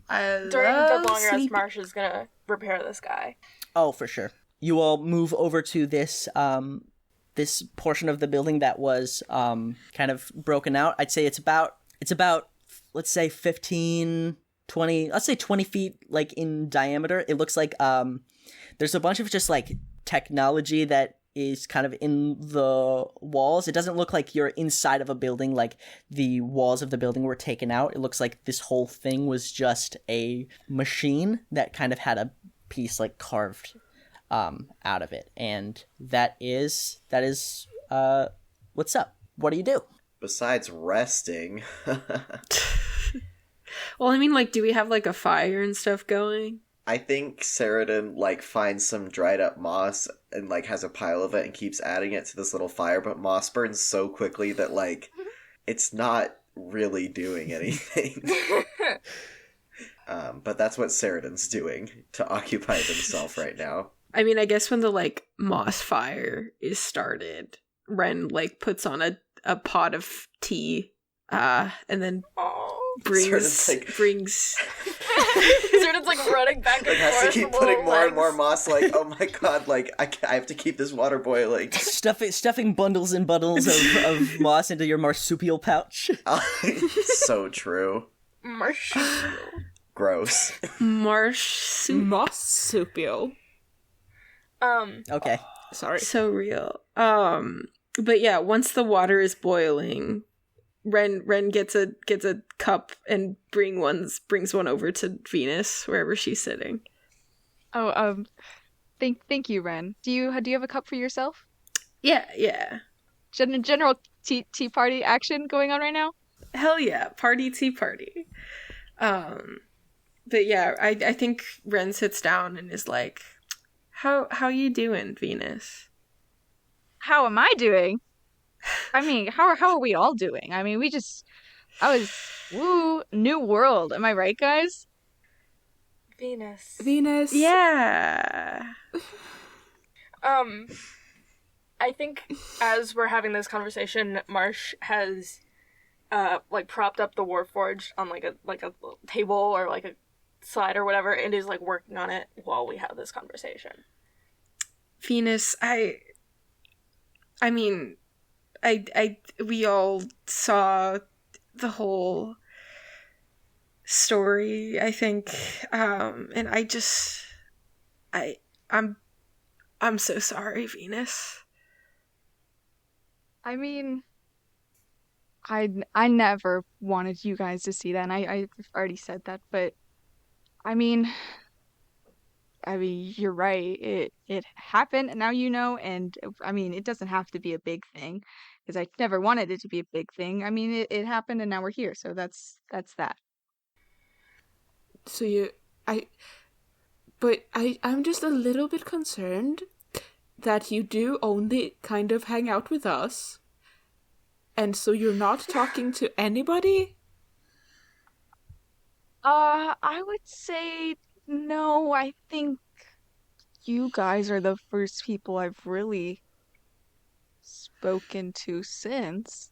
I During the love long rest, sleep. Marsh is gonna repair this guy. Oh, for sure. You all move over to this this portion of the building that was kind of broken out. I'd say it's about let's say 15, 20, let's say 20 feet like in diameter. It looks like there's a bunch of just like technology that is kind of in the walls. It doesn't look like you're inside of a building, like the walls of the building were taken out. It looks like this whole thing was just a machine that kind of had a piece like carved out of it. And that is what's up. What do you do? Besides resting. Well, I mean, like, do we have like a fire and stuff going? I think Seredin, like, finds some dried up moss and, like, has a pile of it and keeps adding it to this little fire, but moss burns so quickly that, like, it's not really doing anything. But that's what Seredin's doing to occupy himself right now. I mean, I guess when the, like, moss fire is started, Wren, like, puts on a pot of tea, and then brings... Seredin's like running back and like, forth. has to keep putting more and more moss, like, oh my god, like, I have to keep this water boiling. Stuffing bundles and bundles of moss into your marsupial pouch. So true. Marsupial. Gross. Marsupial. Okay. Sorry. So real. But yeah, once the water is boiling, Wren gets a cup and brings one over to Venus wherever she's sitting. Oh, thank you, Wren. Do you have a cup for yourself? Yeah. General tea party action going on right now? Hell yeah, tea party. But yeah, I think Wren sits down and is like, How you doing, Venus? How am I doing? I mean, how are we all doing? I mean, new world. Am I right, guys? Venus. Yeah. I think as we're having this conversation, Marsh has like propped up the Warforged on like a table or like a slide or whatever, and is like working on it while we have this conversation. Venus, I mean, we all saw the whole story, I think, and I'm so sorry, Venus. I mean, I never wanted you guys to see that, and I've already said that, but I mean, you're right. It happened, and now you know. And I mean, it doesn't have to be a big thing. because I never wanted it to be a big thing. I mean, it happened and now we're here, so that's that. So I'm just a little bit concerned that you do only kind of hang out with us, and so you're not talking to anybody? I would say no. I think you guys are the first people I've really spoken to since.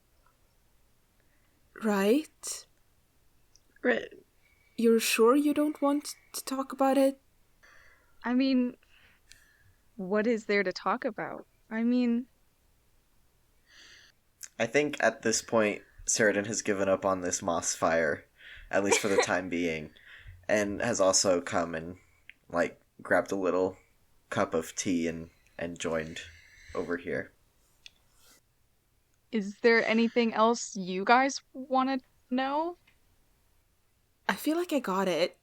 Right? Right. You're sure you don't want to talk about it? I mean, what is there to talk about? I mean, I think at this point, Seredin has given up on this moss fire, at least for the time being, and has also come and, like, grabbed a little cup of tea and joined over here. is there anything else you guys want to know? I feel like I got it.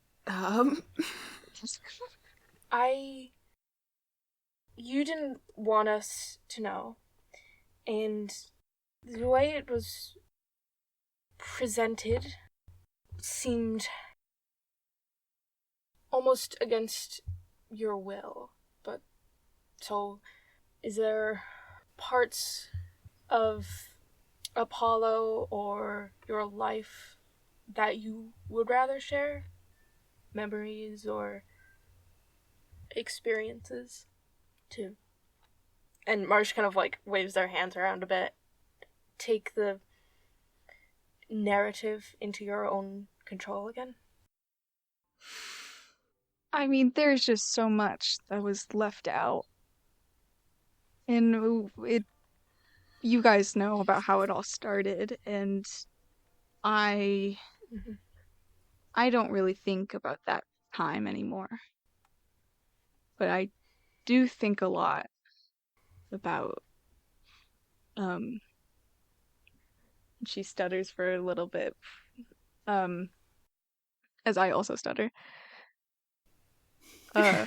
You didn't want us to know. And the way it was presented seemed almost against your will. But so, is there parts of Apollo or your life that you would rather share? Memories or experiences too? And Marsh kind of like waves their hands around a bit. Take the narrative into your own control again. I mean, there's just so much that was left out. And you guys know about how it all started, and I don't really think about that time anymore. But I do think a lot about, she stutters for a little bit, as I also stutter. I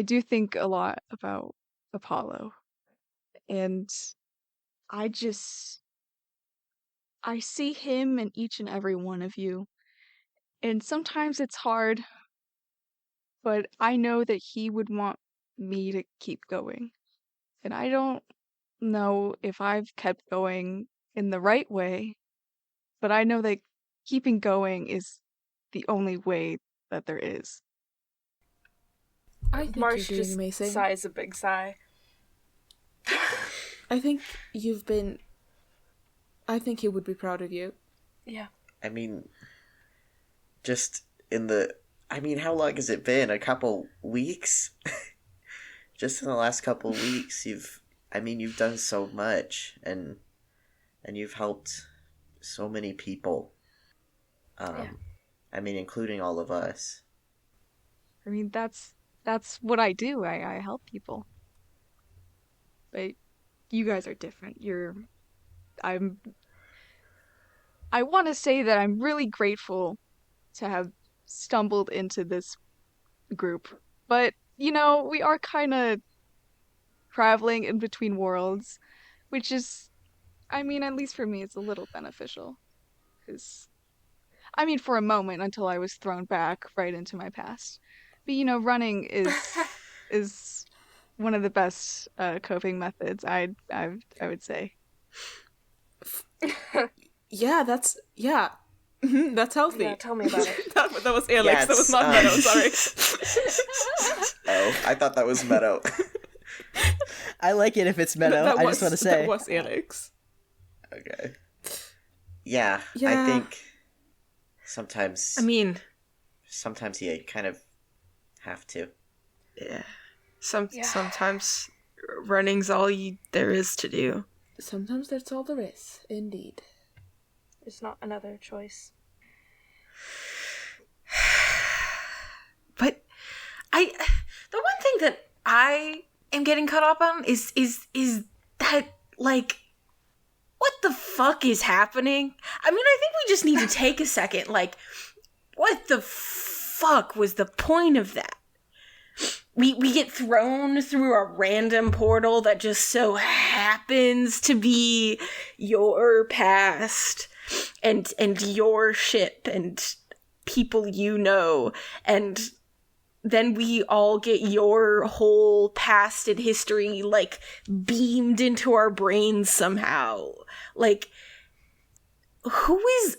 do think a lot about Apollo, and I see him in each and every one of you, and sometimes it's hard, but I know that he would want me to keep going, and I don't know if I've kept going in the right way, but I know that keeping going is the only way that there is. I think Marsh you're doing just amazing. sighs a big sigh. I think he would be proud of you. Yeah. I mean, how long has it been? A couple weeks? Just in the last couple weeks, you've done so much, and you've helped so many people. Including all of us. I mean, that's what I do. I help people. But you guys are different. I want to say that I'm really grateful to have stumbled into this group. But, we are kind of traveling in between worlds, which is, at least for me, it's a little beneficial. Because, for a moment until I was thrown back right into my past. But, running is one of the best coping methods, I would say. Yeah, that's healthy. Yeah, tell me about it. that was Alex. Yeah, that was not Meadow. Sorry. Oh, I thought that was Meadow. I like it if it's Meadow. I just want to say. That was Alex. Okay. Yeah, Yeah. I think sometimes you kind of have to. Yeah. Sometimes running's all there is to do. Sometimes that's all there is, indeed. There's not another choice. But the one thing that I am getting caught up on is that, like, what the fuck is happening? I think we just need to take a second. Like, what the fuck was the point of that? we get thrown through a random portal that just so happens to be your past and your ship and people you know, and then we all get your whole past and history, like, beamed into our brains somehow. Like, who is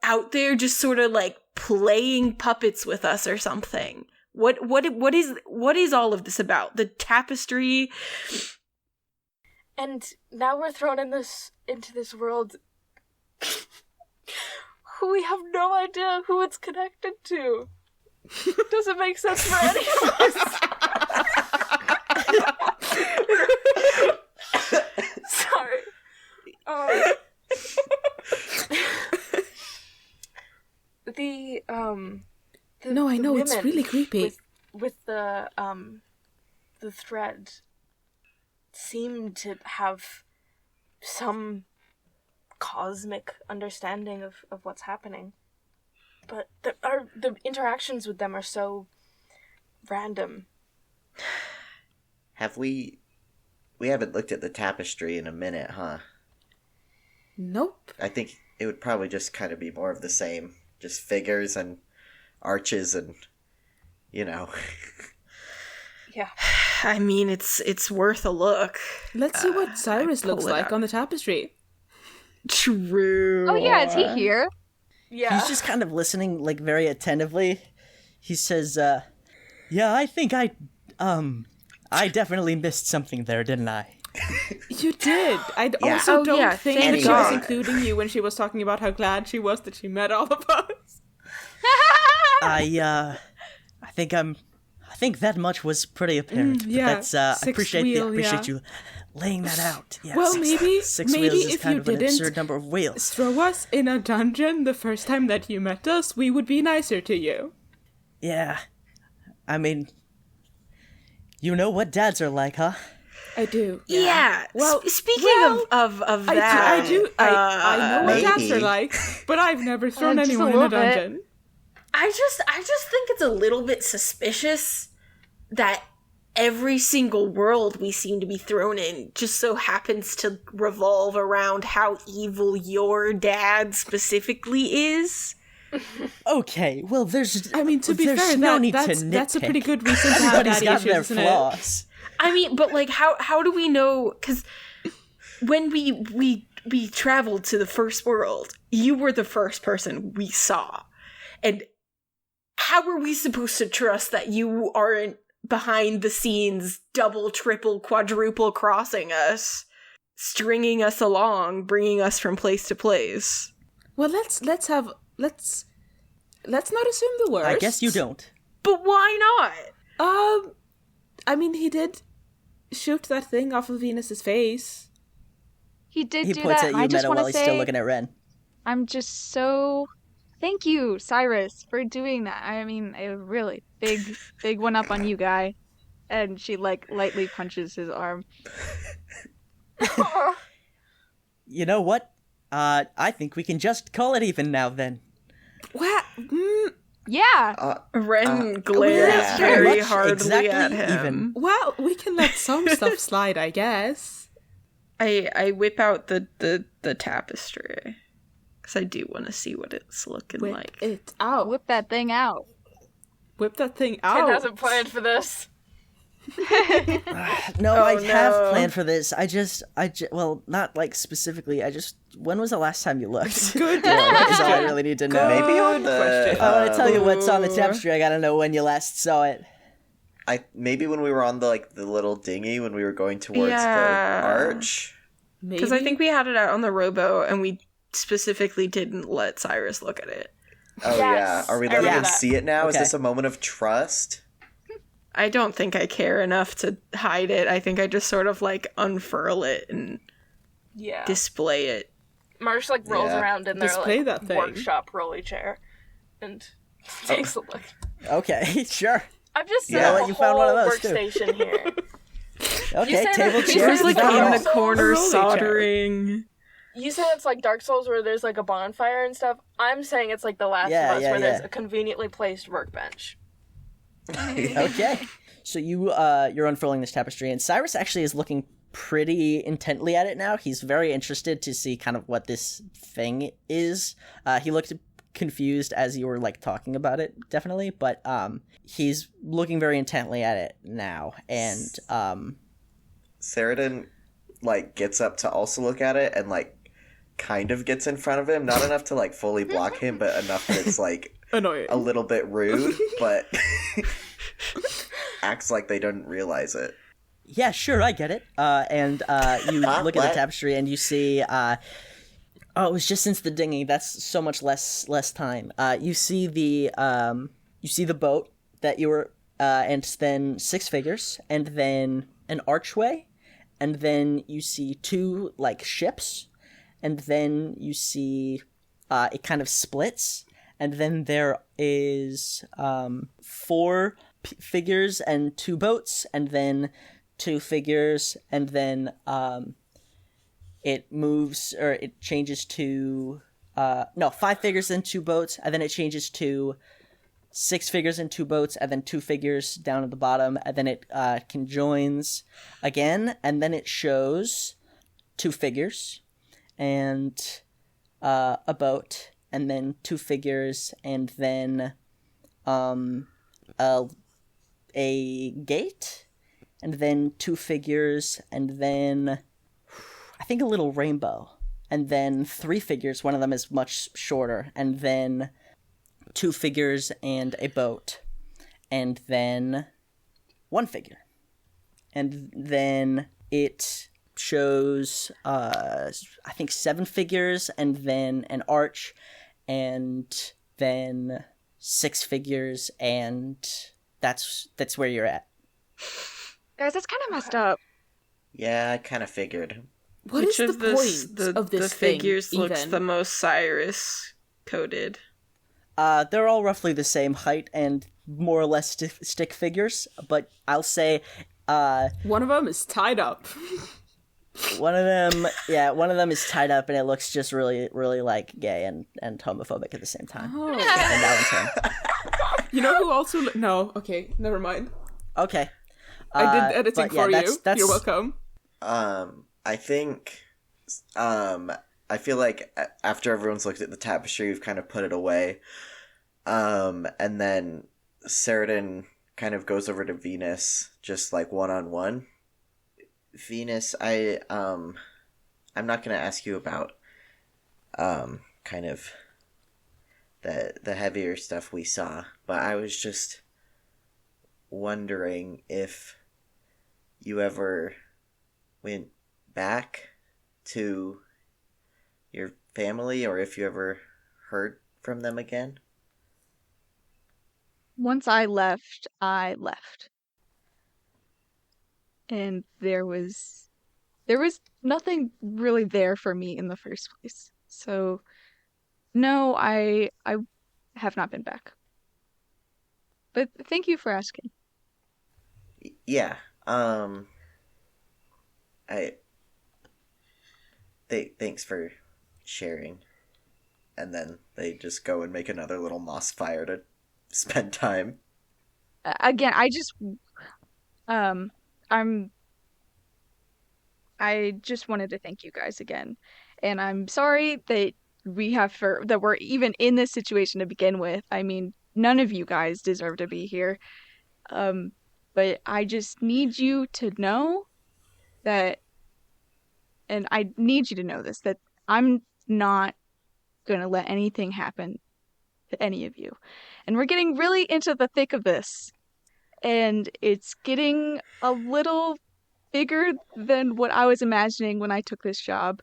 out there just sort of, like, playing puppets with us or something? What is all of this about? The tapestry? And now we're thrown into this world who we have no idea who it's connected to. Doesn't make sense for any of us. Sorry. No, I know, it's women really creepy. With the thread seem to have some cosmic understanding of what's happening. But the interactions with them are so random. We haven't looked at the tapestry in a minute, huh? Nope. I think it would probably just kind of be more of the same. Just figures and arches and, you know. Yeah. I mean, it's worth a look. Let's see what Cyrus looks like out. on the tapestry. True. Oh yeah, is he here? Yeah. He's just kind of listening, like, very attentively. He says, yeah, I think I definitely missed something there, didn't I? You did. I Yeah. also don't yeah, think thank she was God. including you when she was talking about how glad she was that she met all of us. I think that much was pretty apparent. yeah, But that's, I sixth appreciate wheel, you laying that out. Yeah, Well, maybe six wheels is if kind you of an didn't absurd number of wheels. throw us in a dungeon the first time that you met us, we would be nicer to you. Yeah. I mean, you know what dads are like, huh? I do. Yeah. Well, Speaking of that, I know what dads maybe. are like, but I've never thrown just a anyone in a little bit. dungeon. I just think it's a little bit suspicious that every single world we seem to be thrown in just so happens to revolve around how evil your dad specifically is. Okay, well, there's. I mean, to be there's fair, no need to that's a nitpick. pretty good reason to have Everybody's daddy got issues, their isn't it? flaws. I mean, but like, how do we know? Because when we traveled to the first world, you were the first person we saw, and how are we supposed to trust that you aren't behind the scenes, double, triple, quadruple crossing us, stringing us along, bringing us from place to place? Well, let's not assume the worst. I guess you don't. But why not? I mean, he did shoot that thing off of Venus's face. He did He do points that. at and I you, just Meadow, want while to he's still say, looking at Wren. I'm just so. Thank you, Cyrus, for doing that. I mean, a really big one up on you, guy. And she like lightly punches his arm. You know what? I think we can just call it even now, then. What? Yeah. Ren glares yeah. very Pretty much hardly exactly at him. even. Well, we can let some stuff slide, I guess. I whip out the tapestry because I do want to see what it's looking Whip like. it out. Whip that thing out. Whip that thing Ken out. hasn't planned for this. No, Oh, I have no. planned for this. Well, not like specifically. When was the last time you looked? Good. Is all I really need to know. Maybe on the. question. I want to tell you what's on the tapestry. I gotta know when you last saw it. Maybe when we were on the little dinghy when we were going towards Yeah. the arch. Because I think we had it out on the rowboat and we specifically didn't let Cyrus look at it. Oh Yes, yeah. Are we I letting remember him that. see it now? Is Okay. this a moment of trust? I don't think I care enough to hide it. I think I just sort of like unfurl it and Yeah. display it. Marsh like rolls Yeah. around in their Display like that thing. workshop rolly chair and takes a look. Okay, sure. I've just set Yeah. up Well, a you found one of whole those, too. workstation here. Okay, say table that- He chair. was like Dark in the Souls. corner A rolly chair. soldering. You say it's like Dark Souls where there's like a bonfire and stuff. I'm saying it's like The Last Yeah, of Us yeah, where there's yeah. a conveniently placed workbench. Okay, So you're unfurling this tapestry, and Cyrus actually is looking pretty intently at it now. He's very interested to see kind of what this thing is. He looked confused as you were like talking about it, definitely, but he's looking very intently at it now. And Seredin like gets up to also look at it and like kind of gets in front of him, not enough to like fully block him, but enough that it's like annoying, a little bit rude, but acts like they don't realize it. Yeah, sure, I get it. And you look at the tapestry and you see oh, it was just since the dinghy. That's so much less time. You see the boat that you were, and then 6 figures, and then an archway, and then you see 2 like ships, and then you see it kind of splits, and then there is 4 figures and 2 boats, and then 2 figures, and then it moves, or it changes to 5 figures and 2 boats, and then it changes to 6 figures and 2 boats, and then 2 figures down at the bottom, and then it conjoins again, and then it shows 2 figures and a boat, and then 2 figures, and then a gate, and then 2 figures, and then I think a little rainbow, and then 3 figures. One of them is much shorter, and then 2 figures and a boat, and then 1 figure, and then it shows I think 7 figures, and then an arch, and then 6 figures, and that's where you're at. Guys, that's kind of messed up. Yeah, I kind of figured. What Which is of the point of this the figures thing, looks even? the most Cyrus coded? They're all roughly the same height and more or less stick figures, but I'll say one of them is tied up. one of them is tied up, and it looks just really, really like gay and homophobic at the same time. Oh. And that one's him. You know who also... No, okay, never mind. Okay. I did editing for you. That's... You're welcome. I think, I feel like after everyone's looked at the tapestry, we've kind of put it away. And then Seredin kind of goes over to Venus, just like one-on-one. Venus, I'm not going to ask you about, kind of the heavier stuff we saw, but I was just wondering if you ever went back to your family, or if you ever heard from them again. Once I left. And there was nothing really there for me in the first place. So no, I have not been back. But thank you for asking. Yeah. Thanks for sharing. And then they just go and make another little moss fire to spend time. Again, I just wanted to thank you guys again. And I'm sorry that that we're even in this situation to begin with. I mean, none of you guys deserve to be here. But I just need you to know that, and I need you to know this, that I'm not gonna let anything happen to any of you. And we're getting really into the thick of this. And it's getting a little bigger than what I was imagining when I took this job.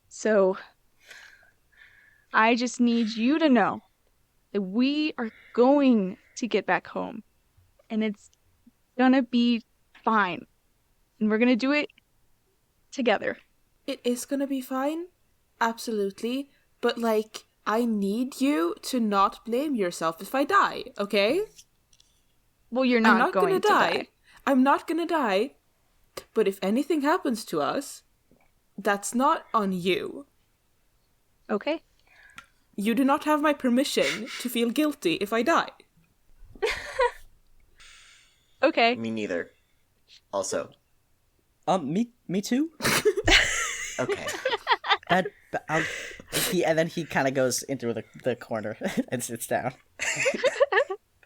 So I just need you to know that we are going to get back home. And it's gonna be fine. And we're gonna do it together. It is gonna be fine. Absolutely. But, like, I need you to not blame yourself if I die, okay? Well, you're not going to die. I'm not gonna die. But if anything happens to us, that's not on you. Okay. You do not have my permission to feel guilty if I die. Okay. Me neither. Also. Me too. Okay. And then he kind of goes into the corner and sits down.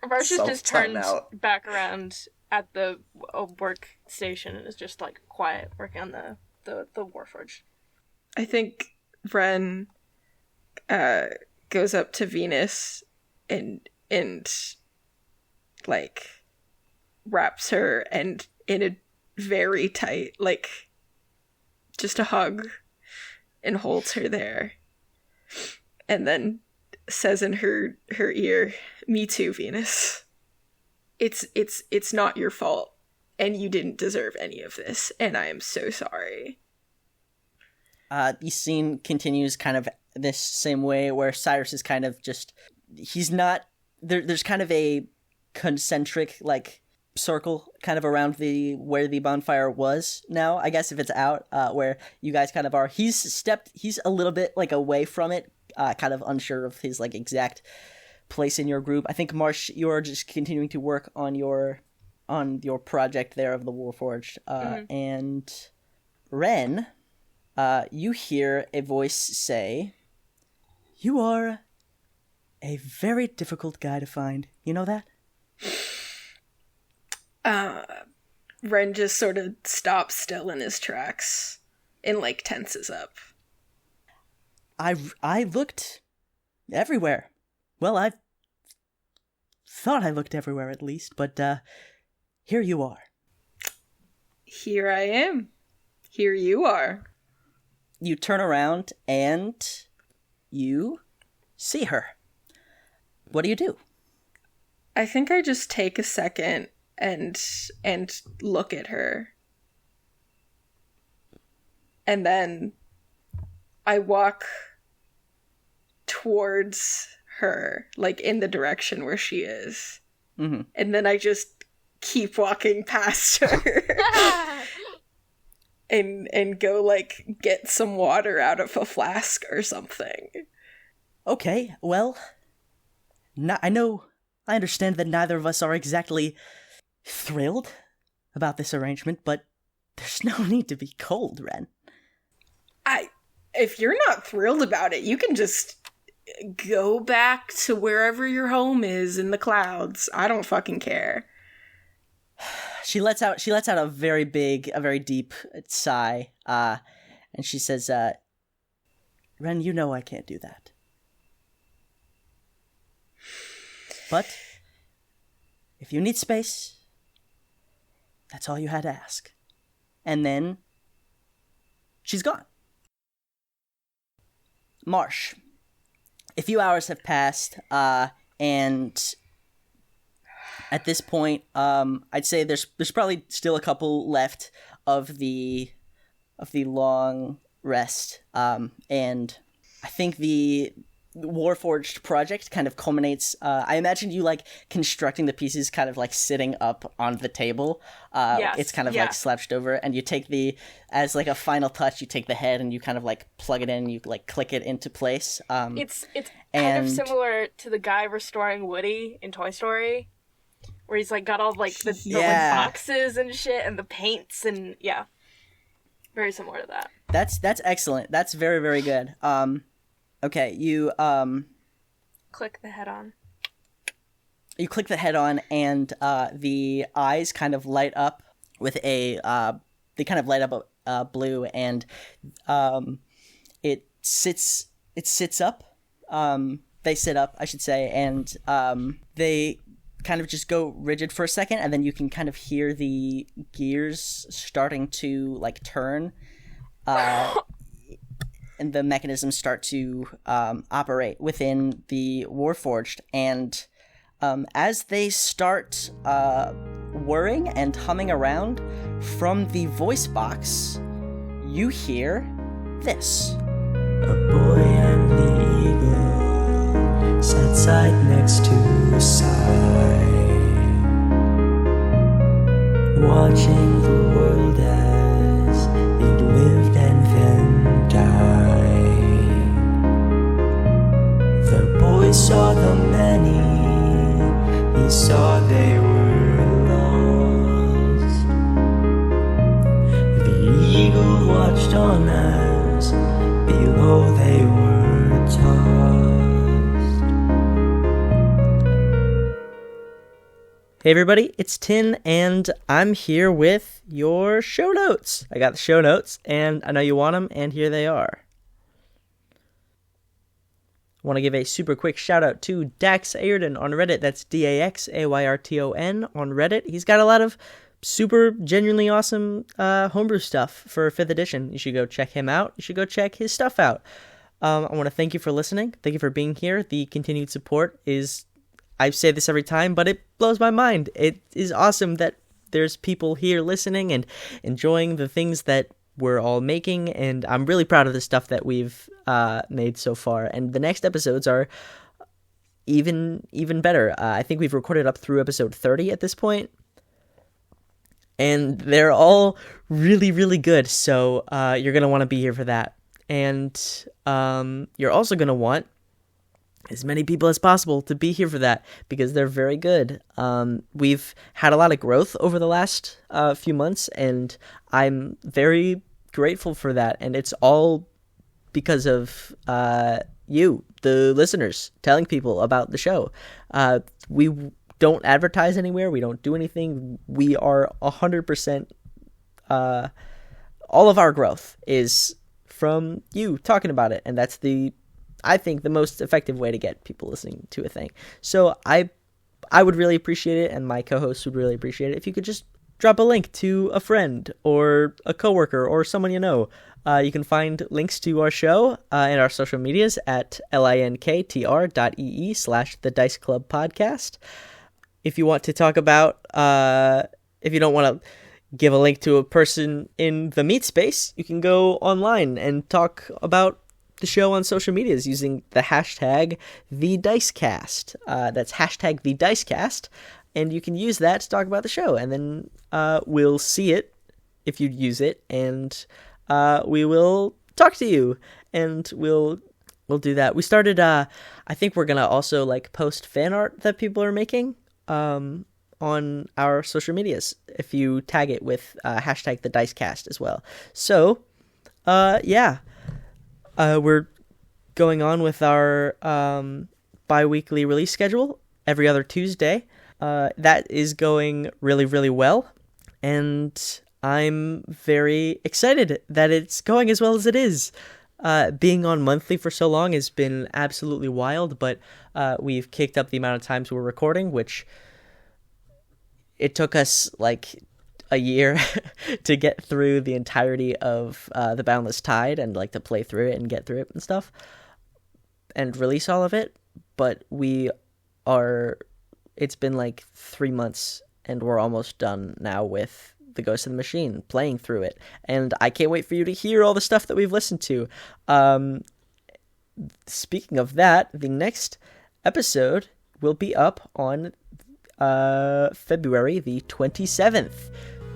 Marsh has just turned Self-timeout. back around at the workstation and is just like quiet, working on the Warforged. I think Wren goes up to Venus and like wraps her and in a very tight, like, just a hug, and holds her there, and then says in her ear, "Me too, Venus. It's not your fault, and you didn't deserve any of this, and I am so sorry." The scene continues kind of this same way, where Cyrus is kind of just, he's not there. There's kind of a concentric like circle kind of around where the bonfire was now, I guess, if it's out, where you guys kind of are. He's a little bit like away from it, kind of unsure of his like exact place in your group. I think Marsh, you're just continuing to work on your project there of the Warforged, and Wren, you hear a voice say, "You are a very difficult guy to find. You know that?" Wren just sort of stops still in his tracks and like tenses up. I looked everywhere. Well, I thought I looked everywhere at least, but here you are. Here I am. Here you are. You turn around and you see her. What do you do? I think I just take a second and look at her. And then I walk towards her, like in the direction where she is. Mm-hmm. And then I just keep walking past her. and go like get some water out of a flask or something. Okay, well, I understand that neither of us are exactly thrilled about this arrangement, but there's no need to be cold, Wren. If you're not thrilled about it, you can just go back to wherever your home is in the clouds. I don't fucking care. She lets out a very deep sigh, and she says, "Wren, you know I can't do that. But if you need space, that's all you had to ask." And then she's gone. Marsh, a few hours have passed, and at this point, I'd say there's probably still a couple left of the long rest, and I think the Warforged project kind of culminates. I imagine you like constructing the pieces kind of like sitting up on the table. Yes, it's kind of like slouched over, and you take as like a final touch, you take the head and you kind of like plug it in, you like click it into place. It's kind of similar to the guy restoring Woody in Toy Story, where he's like got all like the like, boxes and shit and the paints and very similar to that. That's excellent. That's very, very good. Okay, you click the head on. You click the head on, and the eyes kind of light up with they kind of light up blue, and it sits up. They sit up, I should say, and they kind of just go rigid for a second, and then you can kind of hear the gears starting to like turn. And the mechanisms start to operate within the Warforged, and as they start whirring and humming around, from the voice box, you hear this. A boy and the eagle sat side next to side, watching the world as it lived and then died. The boy saw the many, he saw they were alone. on as below they were tossed. Hey everybody, it's Tin, and I'm here with your show notes. I got the show notes, and I know you want them, and here they are. I want to give a super quick shout out to Seredin on Reddit. That's Daxayarton on Reddit. He's got a lot of super genuinely awesome homebrew stuff for 5th edition. You should go check him out. You should go check his stuff out. I want to thank you for listening. Thank you for being here. The continued support is, I say this every time, but it blows my mind. It is awesome that there's people here listening and enjoying the things that we're all making, and I'm really proud of the stuff that we've made so far. And the next episodes are even better. I think we've recorded up through episode 30 at this point, and they're all really, really good. So you're gonna want to be here for that, and you're also gonna want as many people as possible to be here for that, because they're very good. We've had a lot of growth over the last few months, and I'm very grateful for that. And it's all because of you, the listeners, telling people about the show. We don't advertise anywhere. We don't do anything. We are 100%. All of our growth is from you talking about it, and that's I think the most effective way to get people listening to a thing. So I would really appreciate it, and my co-hosts would really appreciate it, if you could just drop a link to a friend or a coworker or someone you know. You can find links to our show and our social medias at linktr.ee/the Dice Club podcast. If you want to talk about, if you don't want to give a link to a person in the meat space, you can go online and talk about the show on social medias using the hashtag #TheDicecast. That's hashtag #TheDicecast, and you can use that to talk about the show, and then we'll see it if you use it, and we will talk to you, and we'll do that. We started, I think we're gonna also like post fan art that people are making on our social medias if you tag it with hashtag #TheDicecast as well. So yeah. We're going on with our bi-weekly release schedule every other Tuesday. That is going really, really well, and I'm very excited that it's going as well as it is. Being on monthly for so long has been absolutely wild, but we've kicked up the amount of times we're recording, which it took us like a year to get through the entirety of the Boundless Tide, and like to play through it and get through it and stuff and release all of it. But it's been like 3 months, and we're almost done now with the Ghost of the Machine, playing through it, and I can't wait for you to hear all the stuff that we've listened to. Speaking of that, the next episode will be up on February the 27th.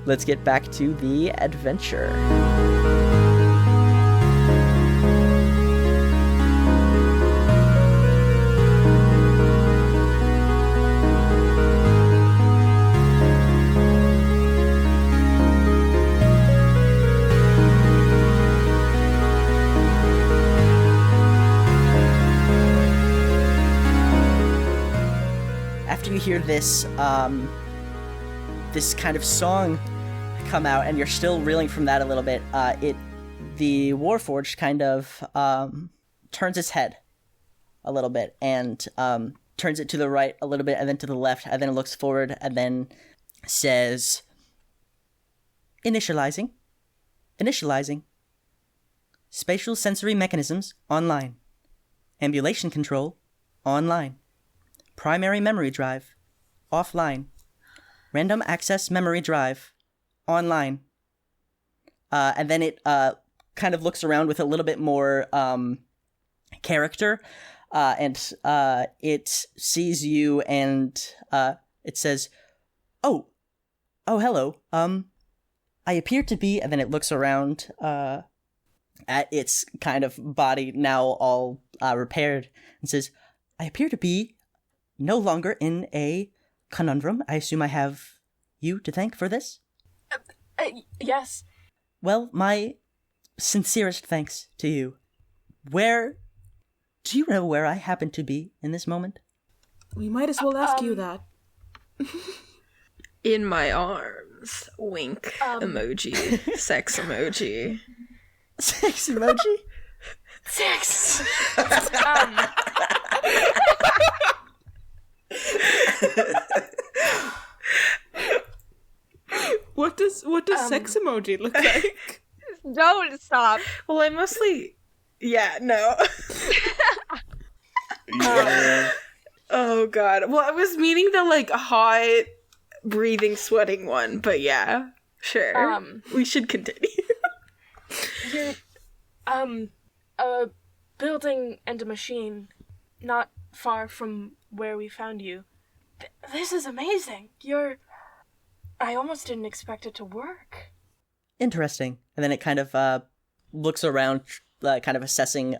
Let's get back to the adventure. After you hear this, this kind of song come out, and you're still reeling from that a little bit, the Warforged kind of turns its head a little bit, and turns it to the right a little bit, and then to the left, and then it looks forward, and then says, Initializing. Spatial sensory mechanisms online. Ambulation control online. Primary memory drive offline. Random access memory drive online. And then it kind of looks around with a little bit more character, and it sees you, and it says, "Oh, hello. I appear to be," and then it looks around at its kind of body now all repaired, and says, "I appear to be no longer in a conundrum. I assume I have you to thank for this?" Yes. Well, my sincerest thanks to you. Do you know where I happen to be in this moment? We might as well ask you that. In my arms. Wink emoji. Sex emoji. Sex emoji? Sex. What does sex emoji look like? Don't stop. Well, I mostly... Yeah, no. Yeah. Oh, God. Well, I was meaning the, like, hot, breathing, sweating one, but yeah. Sure. We should continue. You're, a building and a machine not far from where we found you. This is amazing. I almost didn't expect it to work. Interesting. And then it kind of looks around, kind of assessing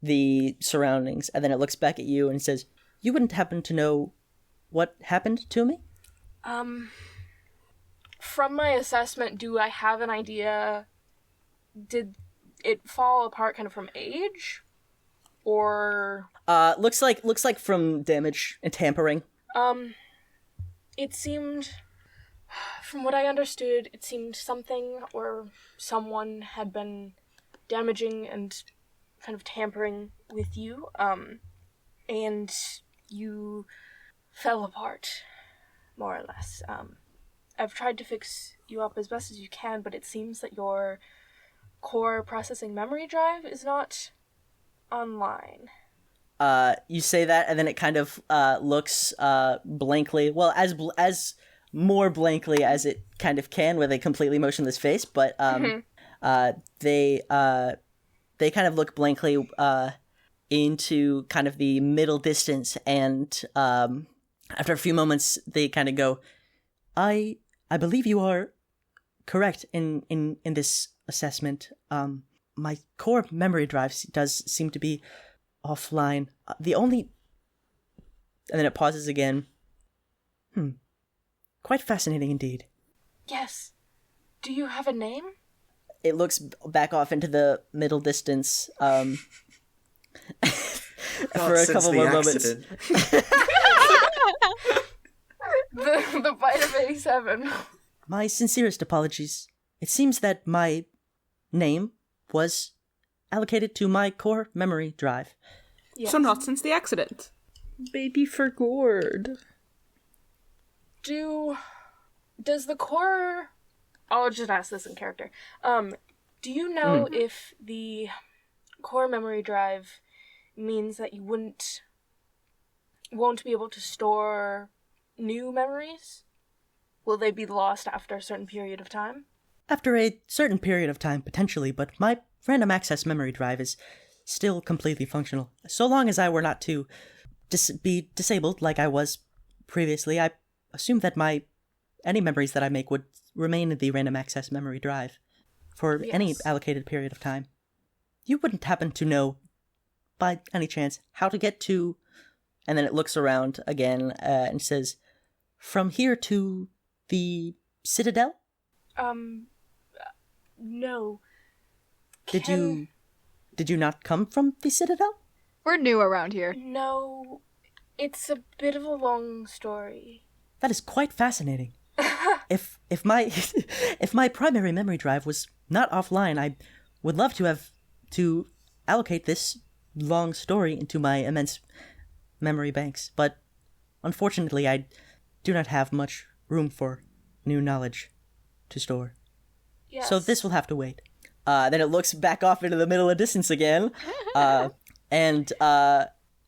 the surroundings, and then it looks back at you and says, "You wouldn't happen to know what happened to me?" From my assessment, do I have an idea? Did it fall apart kind of from age? Or... Looks like from damage and tampering. It seemed... From what I understood, it seemed something or someone had been damaging and kind of tampering with you, and you fell apart, more or less. I've tried to fix you up as best as you can, but it seems that your core processing memory drive is not online. You say that, and then it kind of looks blankly, well, as more blankly as it kind of can with a completely motionless face, but they kind of look blankly into kind of the middle distance, and after a few moments they kind of go, I believe you are correct in this assessment. My core memory drive does seem to be offline. And then it pauses again. Quite fascinating indeed. Yes. Do you have a name? It looks back off into the middle distance for a couple more moments. The bite of 87. My sincerest apologies. It seems that my name was allocated to my core memory drive. Yes. So not since the accident. Baby for gourd. Does the core... I'll just ask this in character. Do you know if the core memory drive means that you won't be able to store new memories? Will they be lost after a certain period of time? After a certain period of time, potentially, but my random access memory drive is still completely functional. So long as I were not to be disabled like I was previously, I assume that any memories that I make would remain in the random access memory drive for any allocated period of time. You wouldn't happen to know, by any chance, how to get to... And then it looks around again and says, "From here to the Citadel?" No. Did you not come from the Citadel? We're new around here. No. It's a bit of a long story. That is quite fascinating. If my primary memory drive was not offline, I would love to allocate this long story into my immense memory banks, but unfortunately I do not have much room for new knowledge to store. Yes. So this will have to wait. Then it looks back off into the middle of distance again, and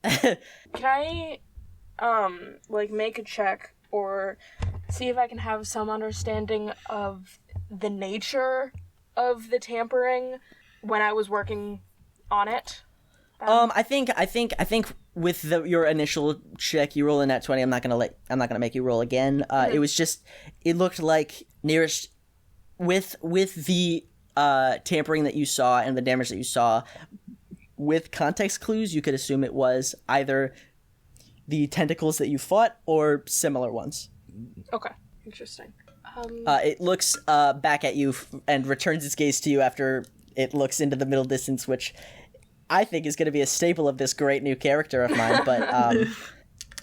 Can I, make a check or see if I can have some understanding of the nature of the tampering when I was working on it? I think with your initial check, you roll in that 20. I'm not gonna make you roll again. It looked like nearest with the tampering that you saw and the damage that you saw. With context clues, you could assume it was either the tentacles that you fought or similar ones. Okay, interesting. It looks back at you and returns its gaze to you after it looks into the middle distance, which I think is going to be a staple of this great new character of mine. But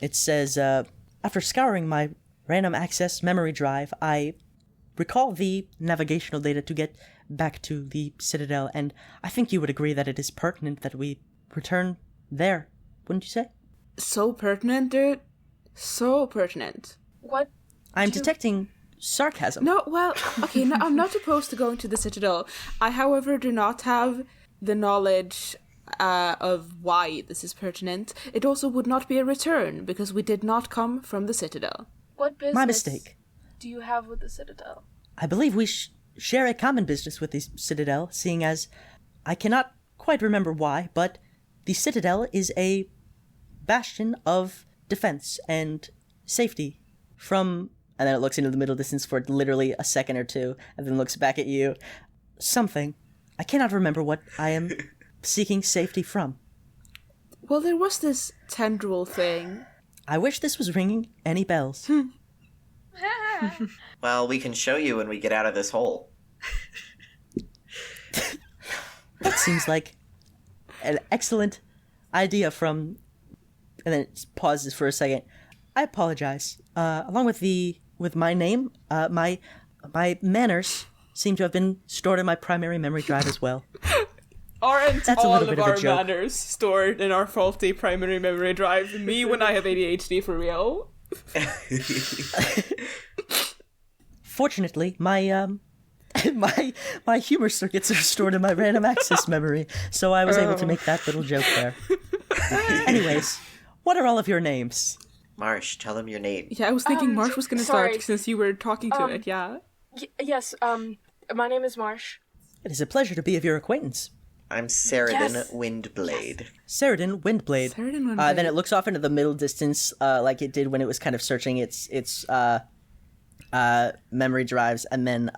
it says, after scouring my random access memory drive, I recall the navigational data to get back to the Citadel, and I think you would agree that it is pertinent that we return there, wouldn't you say? So pertinent, dude. So pertinent. What? I'm detecting sarcasm. No, well, okay, no, I'm not opposed to going to the Citadel. I, however, do not have the knowledge of why this is pertinent. It also would not be a return, because we did not come from the Citadel. What business My mistake. do you have with the Citadel? I believe we share a common business with the Citadel, seeing as I cannot quite remember why, but the Citadel is a bastion of defense and safety from... And then it looks into the middle distance for literally a second or two, and then looks back at you. Something. I cannot remember what I am seeking safety from. Well, there was this tendril thing. I wish this was ringing any bells. Well, we can show you when we get out of this hole. That seems like an excellent idea from... And then it pauses for a second. I apologize. Along with my name, my manners seem to have been stored in my primary memory drive as well. Aren't That's a all little of bit of a our joke. manners stored in our faulty primary memory drive? Me when I have ADHD, for real? Fortunately, my my humor circuits are stored in my random access memory, so I was able to make that little joke there. Anyways, what are all of your names? Marsh, tell them your name. Yeah, I was thinking Marsh was going to start sorry. since you were talking to it, yeah. Yes, my name is Marsh. It is a pleasure to be of your acquaintance. I'm Seredin Yes. Windblade. Seredin Windblade. Seredin Windblade. Then it looks off into the middle distance, like it did when it was kind of searching its memory drives, and then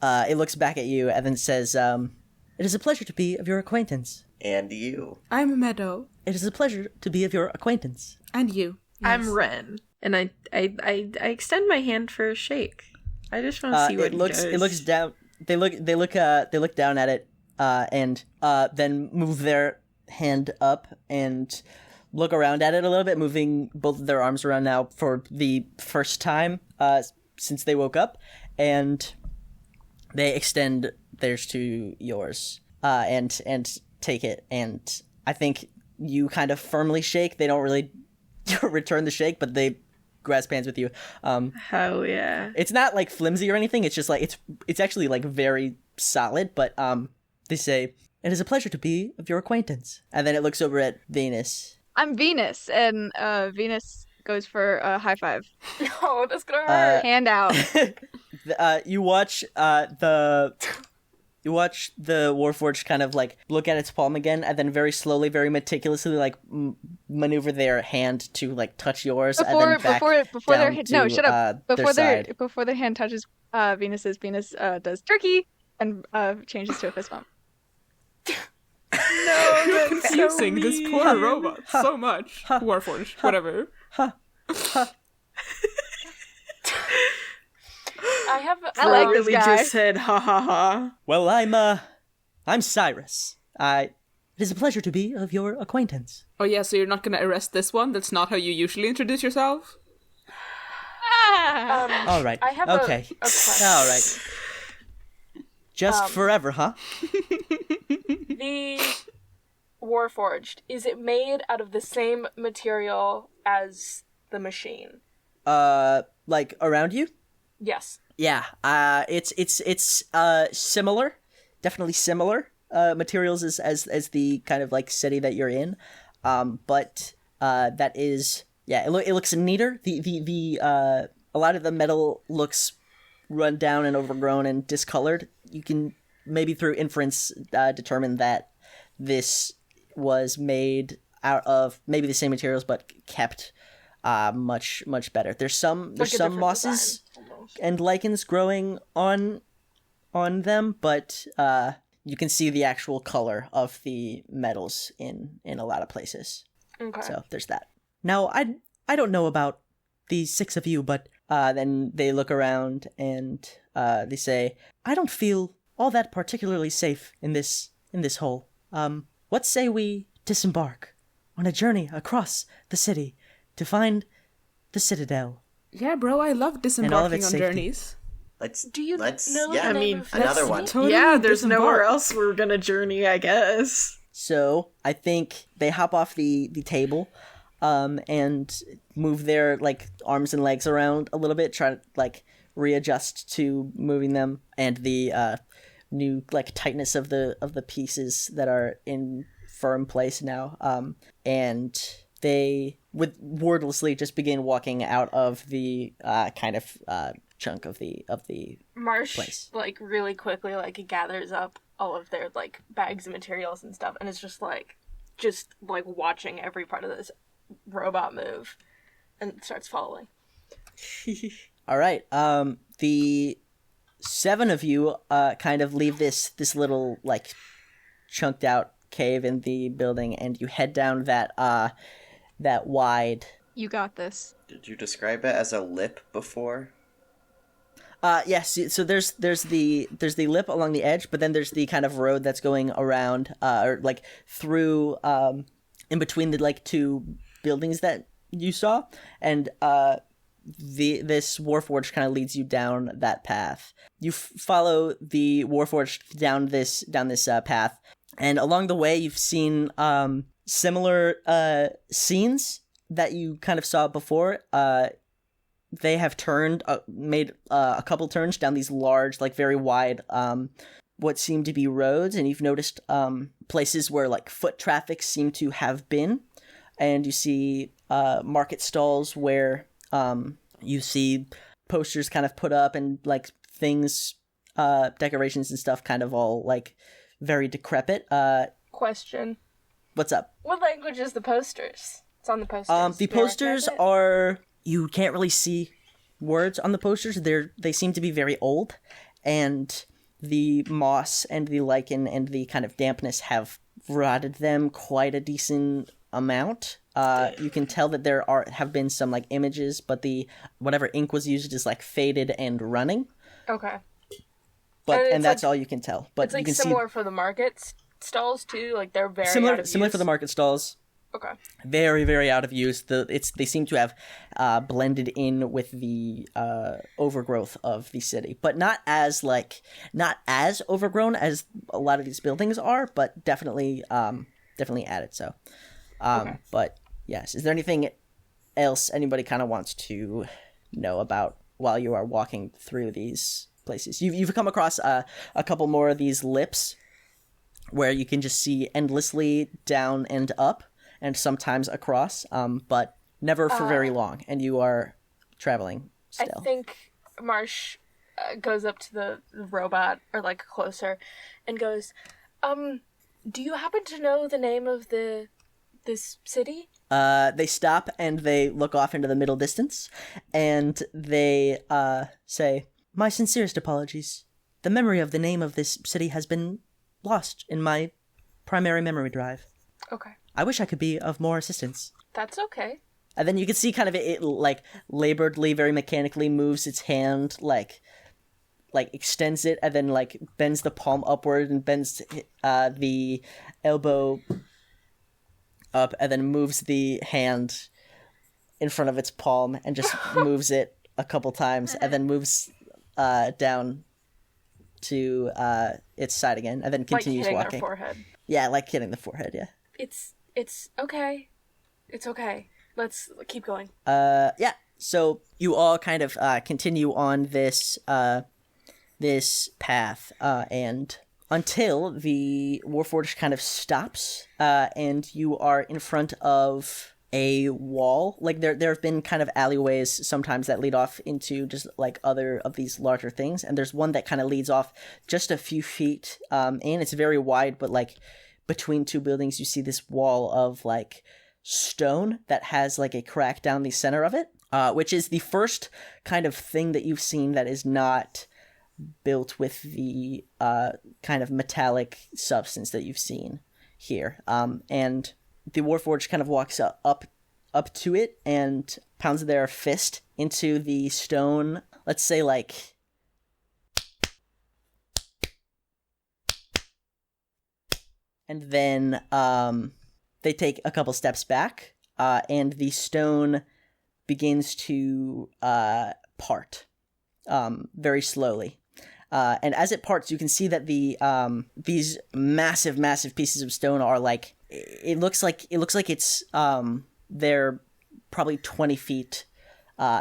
it looks back at you and then says, "It is a pleasure to be of your acquaintance." And you. I'm Meadow. It is a pleasure to be of your acquaintance. And you. I'm Wren, and I extend my hand for a shake. I just want to see what It looks does. down. They look down at it, and then move their hand up and look around at it a little bit, moving both of their arms around now for the first time since they woke up, and they extend theirs to yours, and take it. And I think you kind of firmly shake. They don't really return the shake, but they grasp hands with you. Hell yeah. It's not like flimsy or anything. It's just like it's actually like very solid. But they say, "It is a pleasure to be of your acquaintance." And then it looks over at Venus. I'm Venus, and Venus goes for a high five. No, that's gonna hurt. Hand out. You watch the Warforged kind of like look at its palm again, and then very slowly, very meticulously, like maneuver their hand to like touch yours, and then back Before their down no, to, shut up. their side. Before their hand touches Venus's, Venus does turkey and changes to a fist bump. Confusing this poor robot so much. Warforged, whatever. I like this Literally guy. just said ha ha ha. Well, I'm Cyrus. It is a pleasure to be of your acquaintance. Oh yeah, so you're not gonna arrest this one? That's not how you usually introduce yourself? All right. I have okay. a question. All right. Just forever, huh? The Warforged, is it made out of the same material as the machine? Like around you? Yes. Yeah. It's similar, definitely similar materials as the kind of like city that you're in, but that is it looks neater. The a lot of the metal looks run down and overgrown and discolored. You can maybe through inference determine that this was made out of maybe the same materials but kept much better. There's some mosses and lichens growing on them, but you can see the actual color of the metals in a lot of places. Okay. So there's that. Now I don't know about the six of you, but then they look around and they say, I don't feel all that particularly safe in this hole. What say we disembark on a journey across the city to find the Citadel? Yeah, bro, I love its disembarking on safety. journeys. Let's know yeah, the I name mean, of another this one. city? Totally yeah, there's disembark. nowhere else we're gonna journey, I guess. So I think they hop off the table, and move their like arms and legs around a little bit, try to like readjust to moving them, and the new like tightness of the pieces that are in firm place now. And they wordlessly just begin walking out of the kind of chunk of the Marsh place. like really quickly like gathers up all of their like bags of materials and stuff, and it's just like watching every part of this robot move, and starts following. All right. The 7 of you kind of leave this little like chunked out cave in the building, and you head down that wide. You got this. Did you describe it as a lip before? Yes. So there's the lip along the edge, but then there's the kind of road that's going around, or like through, in between the like 2 buildings that you saw, and this Warforged kind of leads you down that path. You follow the Warforged down this path, and along the way you've seen similar scenes that you kind of saw before. They have made a couple turns down these large, like very wide, what seem to be roads, and you've noticed places where like foot traffic seem to have been, and you see market stalls where you see posters kind of put up, and like things, decorations and stuff kind of all like very decrepit. Question. What's up? What language is the posters? It's on the posters. The Do you posters recognize it? are, you can't really see words on the posters. They seem to be very old, and the moss and the lichen and the kind of dampness have rotted them quite a decent amount. You can tell that there have been some like images, but the whatever ink was used is like faded and running. Okay. But And and it's that's like- all you can tell. But It's like you can similar for the market stalls too. Like they're very see similar out of similar use. for the market stalls. Okay. Very, very out of use. They seem to have blended in with the overgrowth of the city, but not as overgrown as a lot of these buildings are, but definitely added. So, but yes, is there anything else anybody kind of wants to know about while you are walking through these places? You've come across a couple more of these lips where you can just see endlessly down and up, and sometimes across, but never for very long, and you are traveling still. I think Marsh goes up to the robot, or like closer, and goes, do you happen to know the name of this city? They stop and they look off into the middle distance, and they say, "My sincerest apologies. The memory of the name of this city has been lost in my primary memory drive. Okay. I wish I could be of more assistance." That's okay. And then you can see kind of it like laboredly, very mechanically moves its hand, like extends it, and then like bends the palm upward and bends the elbow up, and then moves the hand in front of its palm and just moves it a couple times, and then moves down to its side again, and then continues like hitting walking. their forehead. Yeah, like hitting the forehead. Yeah. It's okay. It's okay. Let's keep going. Yeah. So you all kind of continue on this path, and until the Warforged kind of stops, and you are in front of a wall. Like there have been kind of alleyways sometimes that lead off into just like other of these larger things, and there's one that kind of leads off just a few feet, and it's very wide, but like between 2 buildings you see this wall of like stone that has like a crack down the center of it, which is the first kind of thing that you've seen that is not built with the kind of metallic substance that you've seen here. And the Warforged kind of walks up to it and pounds their fist into the stone, let's say like and then they take a couple steps back, and the stone begins to part very slowly. And as it parts, you can see that these massive pieces of stone are like, it looks like it's they're probably 20 feet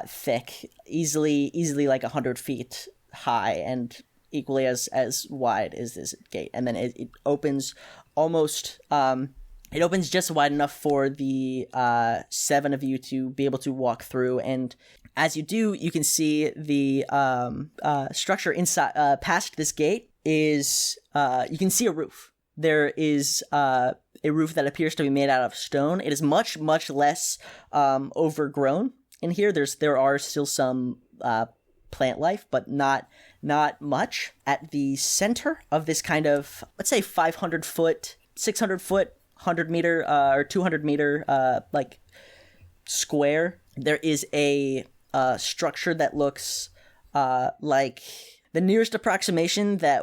thick, easily like 100 feet high, and equally as wide as this gate. And then it opens almost, it opens just wide enough for the 7 of you to be able to walk through. And as you do, you can see the structure inside, past this gate is, you can see a roof. There is a roof that appears to be made out of stone. It is much less overgrown in here. There are still some plant life, but not much. At the center of this kind of, let's say 500 foot, 600 foot, 100 meter or 200 meter like square, there is a structure that looks like the nearest approximation that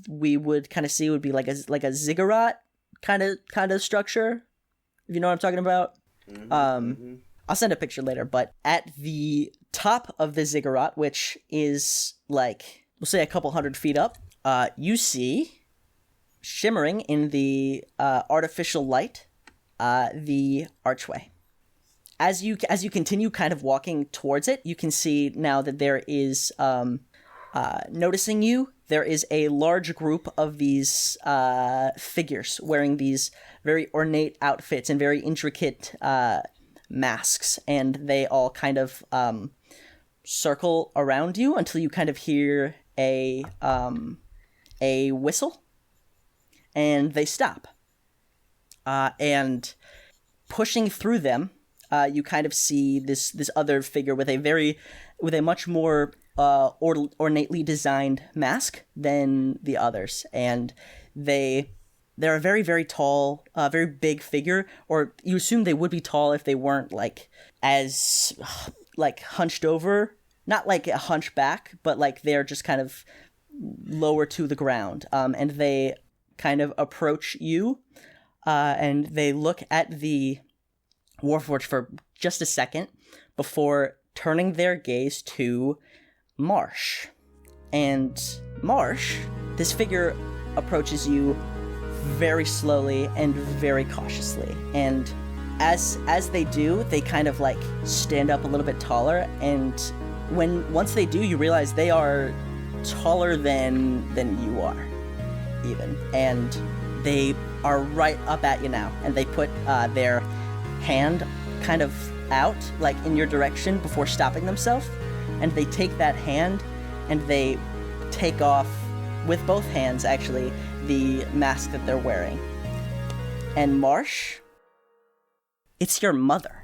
we would kind of see would be like a ziggurat kind of structure, if you know what I'm talking about. I'll send a picture later, but at the top of the ziggurat, which is like, we'll say a couple 100 feet up, you see shimmering in the artificial light the archway. As you continue kind of walking towards it, you can see now that there is, noticing you, there is a large group of these figures wearing these very ornate outfits and very intricate masks, and they all kind of circle around you until you kind of hear a whistle, and they stop. And pushing through them, you kind of see this other figure with a much more ornately designed mask than the others, and they're a very tall, very big figure, or you assume they would be tall if they weren't like as like hunched over, not like a hunchback, but like they're just kind of lower to the ground, and they kind of approach you, and they look at the Warforged for just a second before turning their gaze to Marsh. And Marsh, this figure approaches you very slowly and very cautiously. And as they do, they kind of like stand up a little bit taller, and once they do, you realize they are taller than you are, even. And they are right up at you now, and they put their hand kind of out, like in your direction, before stopping themselves, and they take that hand and they take off with both hands, actually, the mask that they're wearing. And Marsh, it's your mother.